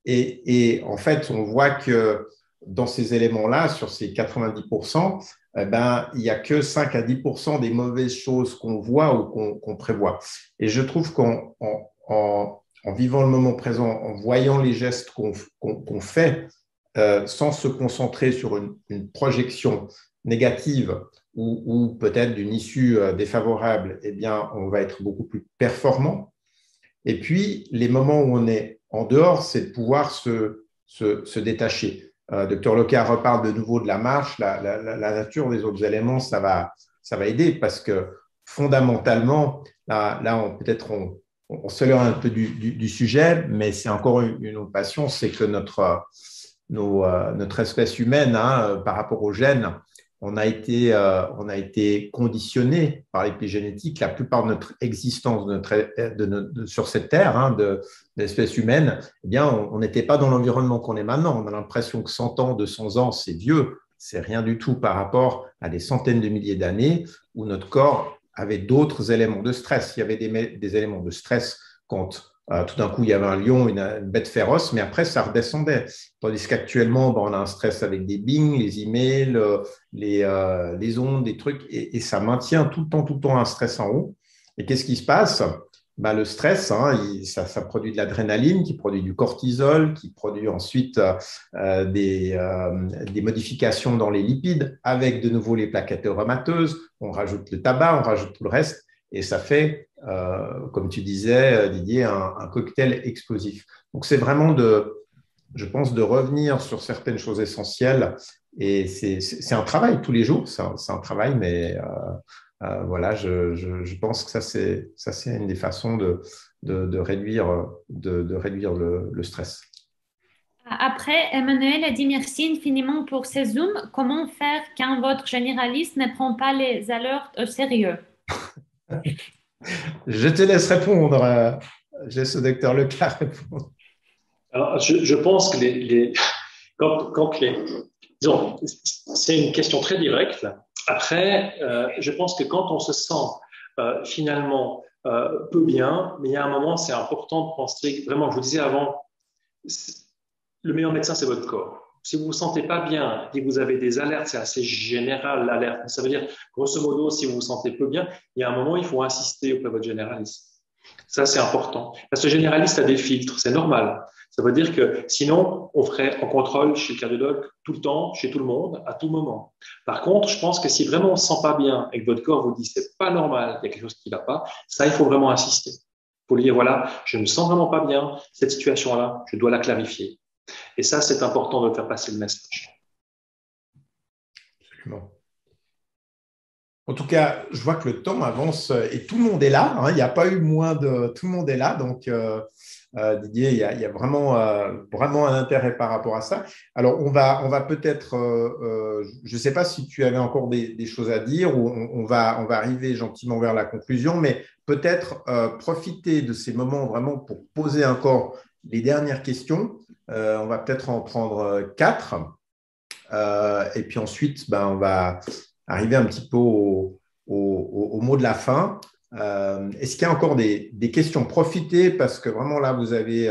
Et en fait, on voit que dans ces éléments-là, sur ces 90%, il n'y a que 5 à 10% des mauvaises choses qu'on voit ou qu'on prévoit. Et je trouve qu'en vivant le moment présent, en voyant les gestes qu'on fait, sans se concentrer sur une projection négative ou peut-être d'une issue défavorable, eh bien, on va être beaucoup plus performant. Et puis, les moments où on est en dehors, c'est de pouvoir se détacher. Dr Loca reparle de nouveau de la marche, la nature des autres éléments, ça va aider parce que fondamentalement, là peut-être on s'éloigne un peu du sujet, mais c'est encore une autre passion, c'est que notre espèce humaine, par rapport aux gènes, on a été conditionné par l'épigénétique. La plupart de notre existence sur cette terre, de l'espèce humaine, eh bien, on n'était pas dans l'environnement qu'on est maintenant. On a l'impression que 100 ans, 200 ans, c'est vieux. C'est rien du tout par rapport à des centaines de milliers d'années où notre corps avait d'autres éléments de stress. Il y avait des éléments de stress quand tout d'un coup, il y avait un lion, une bête féroce, mais après, ça redescendait. Tandis qu'actuellement, on a un stress avec des bings, les emails, les ondes, des trucs, et ça maintient tout le temps un stress en haut. Et qu'est-ce qui se passe? Le stress, ça produit de l'adrénaline, qui produit du cortisol, qui produit ensuite des modifications dans les lipides, avec de nouveau les plaques athéromateuses. On rajoute le tabac, on rajoute tout le reste, et ça fait, comme tu disais, Didier, un cocktail explosif. Donc, c'est vraiment je pense, de revenir sur certaines choses essentielles. Et c'est un travail tous les jours, c'est un travail, mais voilà, je pense que ça, c'est une des façons de réduire le stress. Après, Emmanuel a dit merci infiniment pour ces Zooms. Comment faire quand votre généraliste ne prend pas les alertes au sérieux? Je te laisse répondre. Je laisse au docteur Loca répondre. Alors, je pense que disons, c'est une question très directe. Après, je pense que quand on se sent finalement peu bien, mais il y a un moment, c'est important de penser, vraiment, je vous disais avant, le meilleur médecin, c'est votre corps. Si vous ne vous sentez pas bien et que vous avez des alertes, c'est assez général l'alerte. Ça veut dire, grosso modo, si vous vous sentez peu bien, il y a un moment, il faut insister auprès de votre généraliste. Ça, c'est important. Parce que le généraliste a des filtres, c'est normal. Ça veut dire que sinon, on ferait en contrôle chez le cardiologue tout le temps, chez tout le monde, à tout moment. Par contre, je pense que si vraiment on ne se sent pas bien et que votre corps vous dit c'est pas normal, il y a quelque chose qui ne va pas, ça, il faut vraiment insister. Il faut lui dire, voilà, je ne me sens vraiment pas bien, cette situation-là, je dois la clarifier. Et ça, c'est important de faire passer le message. Absolument. En tout cas, je vois que le temps avance et tout le monde est là. Il n'y a pas eu moins de… Tout le monde est là. Donc, Didier, il y a vraiment un intérêt par rapport à ça. Alors, on va peut-être… je ne sais pas si tu avais encore des choses à dire ou on va arriver gentiment vers la conclusion, mais peut-être profiter de ces moments vraiment pour poser encore les dernières questions. On va peut-être en prendre 4. Et puis ensuite, on va arriver un petit peu au mot de la fin. Est-ce qu'il y a encore des questions? Profitez parce que vraiment là, vous avez,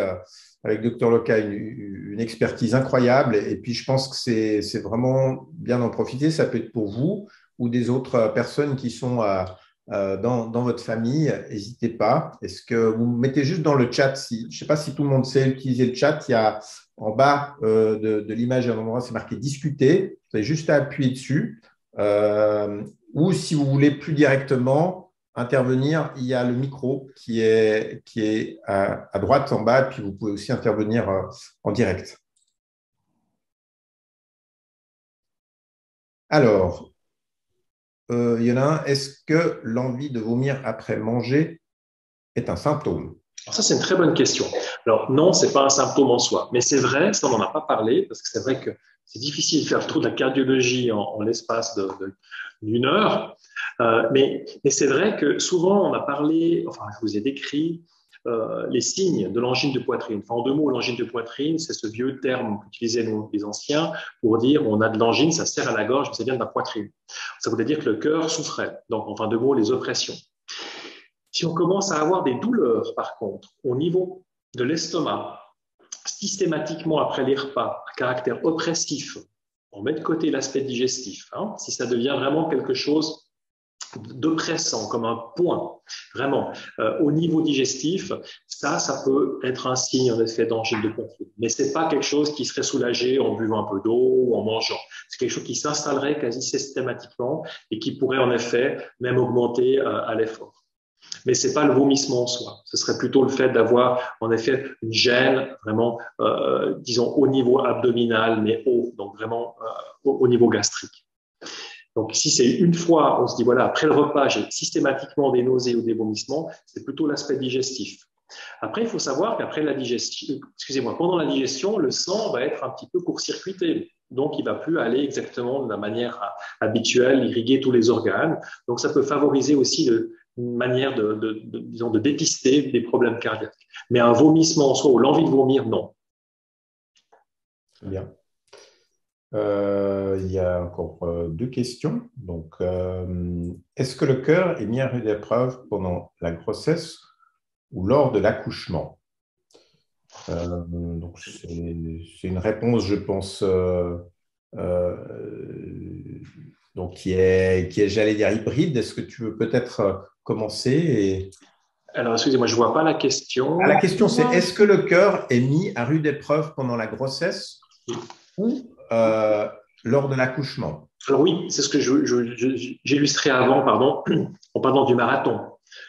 avec Dr Loca, une expertise incroyable. Et puis, je pense que c'est vraiment bien d'en profiter. Ça peut être pour vous ou des autres personnes qui sont dans votre famille. N'hésitez pas. Est-ce que vous mettez juste dans le chat, je ne sais pas si tout le monde sait utiliser le chat, il y a en bas de l'image, à un endroit, c'est marqué « Discuter ». Vous avez juste à appuyer dessus. Ou si vous voulez plus directement intervenir, il y a le micro qui est à droite en bas, puis vous pouvez aussi intervenir en direct. Alors, il y en a un. Est-ce que l'envie de vomir après manger est un symptôme? Alors ça, c'est une très bonne question. Alors non, ce n'est pas un symptôme en soi, mais c'est vrai, ça on n'en a pas parlé, parce que c'est vrai que c'est difficile de faire trop de la cardiologie en l'espace d'une heure. Mais c'est vrai que souvent, on a parlé, enfin, je vous ai décrit les signes de l'angine de poitrine. Enfin, en deux mots, l'angine de poitrine, c'est ce vieux terme qu'utilisaient les anciens pour dire on a de l'angine, ça serre à la gorge, mais ça vient de la poitrine. Ça voulait dire que le cœur souffrait. Donc, enfin, deux mots, les oppressions. Si on commence à avoir des douleurs, par contre, au niveau de l'estomac, systématiquement après les repas, à caractère oppressif, on met de côté l'aspect digestif. Hein, si ça devient vraiment quelque chose d'oppressant, comme un point, vraiment, au niveau digestif, ça peut être un signe, en effet, d'angine de poitrine. Mais ce n'est pas quelque chose qui serait soulagé en buvant un peu d'eau ou en mangeant. C'est quelque chose qui s'installerait quasi systématiquement et qui pourrait, en effet, même augmenter à l'effort. Mais ce n'est pas le vomissement en soi. Ce serait plutôt le fait d'avoir, en effet, une gêne vraiment, disons, au niveau abdominal, mais haut, donc vraiment au niveau gastrique. Donc, si c'est une fois, on se dit, voilà, après le repas, j'ai systématiquement des nausées ou des vomissements, c'est plutôt l'aspect digestif. Après, il faut savoir qu'après la digestion, pendant la digestion, le sang va être un petit peu court-circuité. Donc, il ne va plus aller exactement de la manière habituelle, irriguer tous les organes. Donc, ça peut favoriser aussi une manière disons, de dépister des problèmes cardiaques. Mais un vomissement en soi ou l'envie de vomir, non. Très bien. Il y a encore deux questions. Donc, est-ce que le cœur est mis à rude épreuve pendant la grossesse ou lors de l'accouchement? Donc, c'est une réponse, je pense, donc qui est, j'allais dire, hybride. Est-ce que tu veux peut-être commencer Alors, excusez-moi, je ne vois pas la question. La question, c'est est-ce que le cœur est mis à rude épreuve pendant la grossesse ou lors de l'accouchement? Alors oui, c'est ce que j'illustrais avant, en parlant du marathon.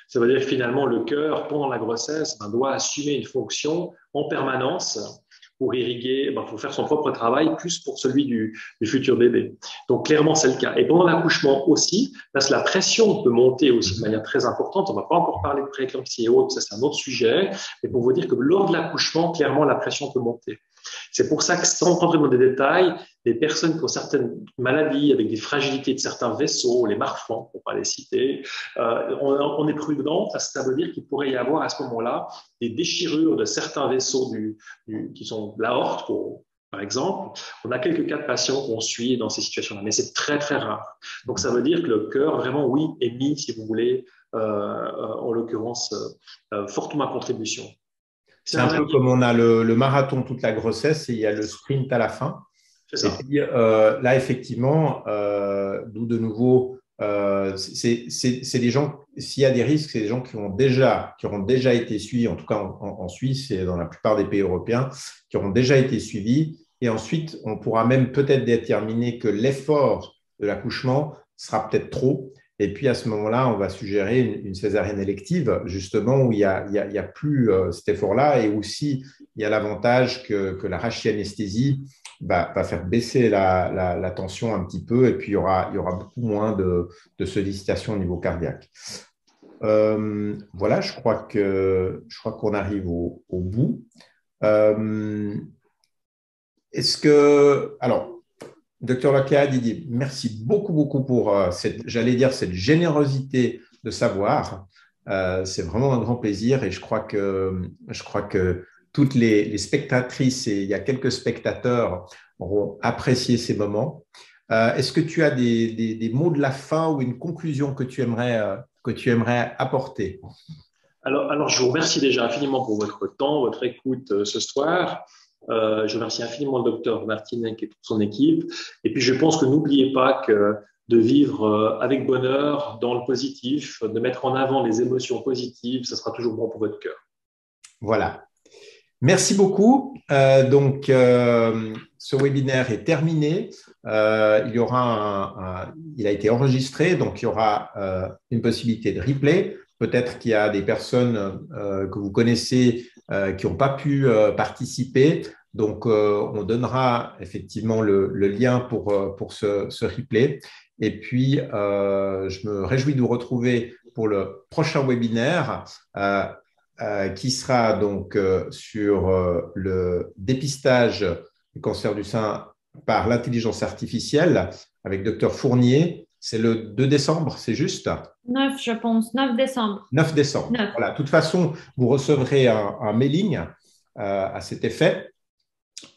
Ça veut dire que finalement, le cœur, pendant la grossesse, doit assumer une fonction en permanence pour irriguer, pour faire son propre travail, plus pour celui du futur bébé. Donc, clairement, c'est le cas. Et pendant l'accouchement aussi, parce que la pression peut monter aussi de manière très importante. On ne va pas encore parler de prééclampsie et autres, ça c'est un autre sujet. Mais pour vous dire que lors de l'accouchement, clairement, la pression peut monter. C'est pour ça que, sans rentrer dans des détails, les personnes qui ont certaines maladies avec des fragilités de certains vaisseaux, les marfangs, pour ne pas les citer, on est prudent, ça veut dire qu'il pourrait y avoir à ce moment-là des déchirures de certains vaisseaux qui sont de l'aorte, par exemple. On a quelques cas de patients qu'on suit dans ces situations-là, mais c'est très, très rare. Donc, ça veut dire que le cœur, vraiment, oui, est mis, si vous voulez, en l'occurrence, fortement à contribution. C'est un peu comme on a le marathon toute la grossesse et il y a le sprint à la fin. Et puis là, effectivement, d'où de nouveau, c'est des gens, s'il y a des risques, c'est des gens qui auront déjà été suivis, en tout cas en Suisse et dans la plupart des pays européens, qui auront déjà été suivis. Et ensuite, on pourra même peut-être déterminer que l'effort de l'accouchement sera peut-être trop. Et puis, à ce moment-là, on va suggérer une césarienne élective, justement, où il y a plus cet effort-là. Et aussi, il y a l'avantage que la rachianesthésie va faire baisser la tension un petit peu. Et puis, il y aura beaucoup moins de sollicitation au niveau cardiaque. Voilà, je crois qu'on arrive au bout. Est-ce que… Alors, Dr Lockhart, Didier, merci beaucoup pour cette générosité de savoir. C'est vraiment un grand plaisir et je crois que toutes les spectatrices et il y a quelques spectateurs auront apprécié ces moments. Est-ce que tu as des mots de la fin ou une conclusion que tu aimerais apporter? Alors, je vous remercie déjà infiniment pour votre temps, votre écoute ce soir. Je remercie infiniment le docteur Martinec et toute son équipe. Et puis, je pense que n'oubliez pas que de vivre avec bonheur, dans le positif, de mettre en avant les émotions positives, ça sera toujours bon pour votre cœur. Voilà. Merci beaucoup. Donc, ce webinaire est terminé. Il a été enregistré, donc il y aura une possibilité de replay. Peut-être qu'il y a des personnes que vous connaissez qui n'ont pas pu participer. Donc, on donnera effectivement le lien pour ce replay. Et puis, je me réjouis de vous retrouver pour le prochain webinaire qui sera donc sur le dépistage du cancer du sein par l'intelligence artificielle avec Dr Fournier. C'est le 2 décembre, c'est juste? 9, je pense, 9 décembre. 9 décembre. 9. Voilà. De toute façon, vous recevrez un mailing à cet effet.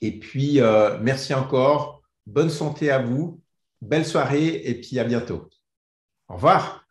Et puis, merci encore. Bonne santé à vous. Belle soirée et puis à bientôt. Au revoir.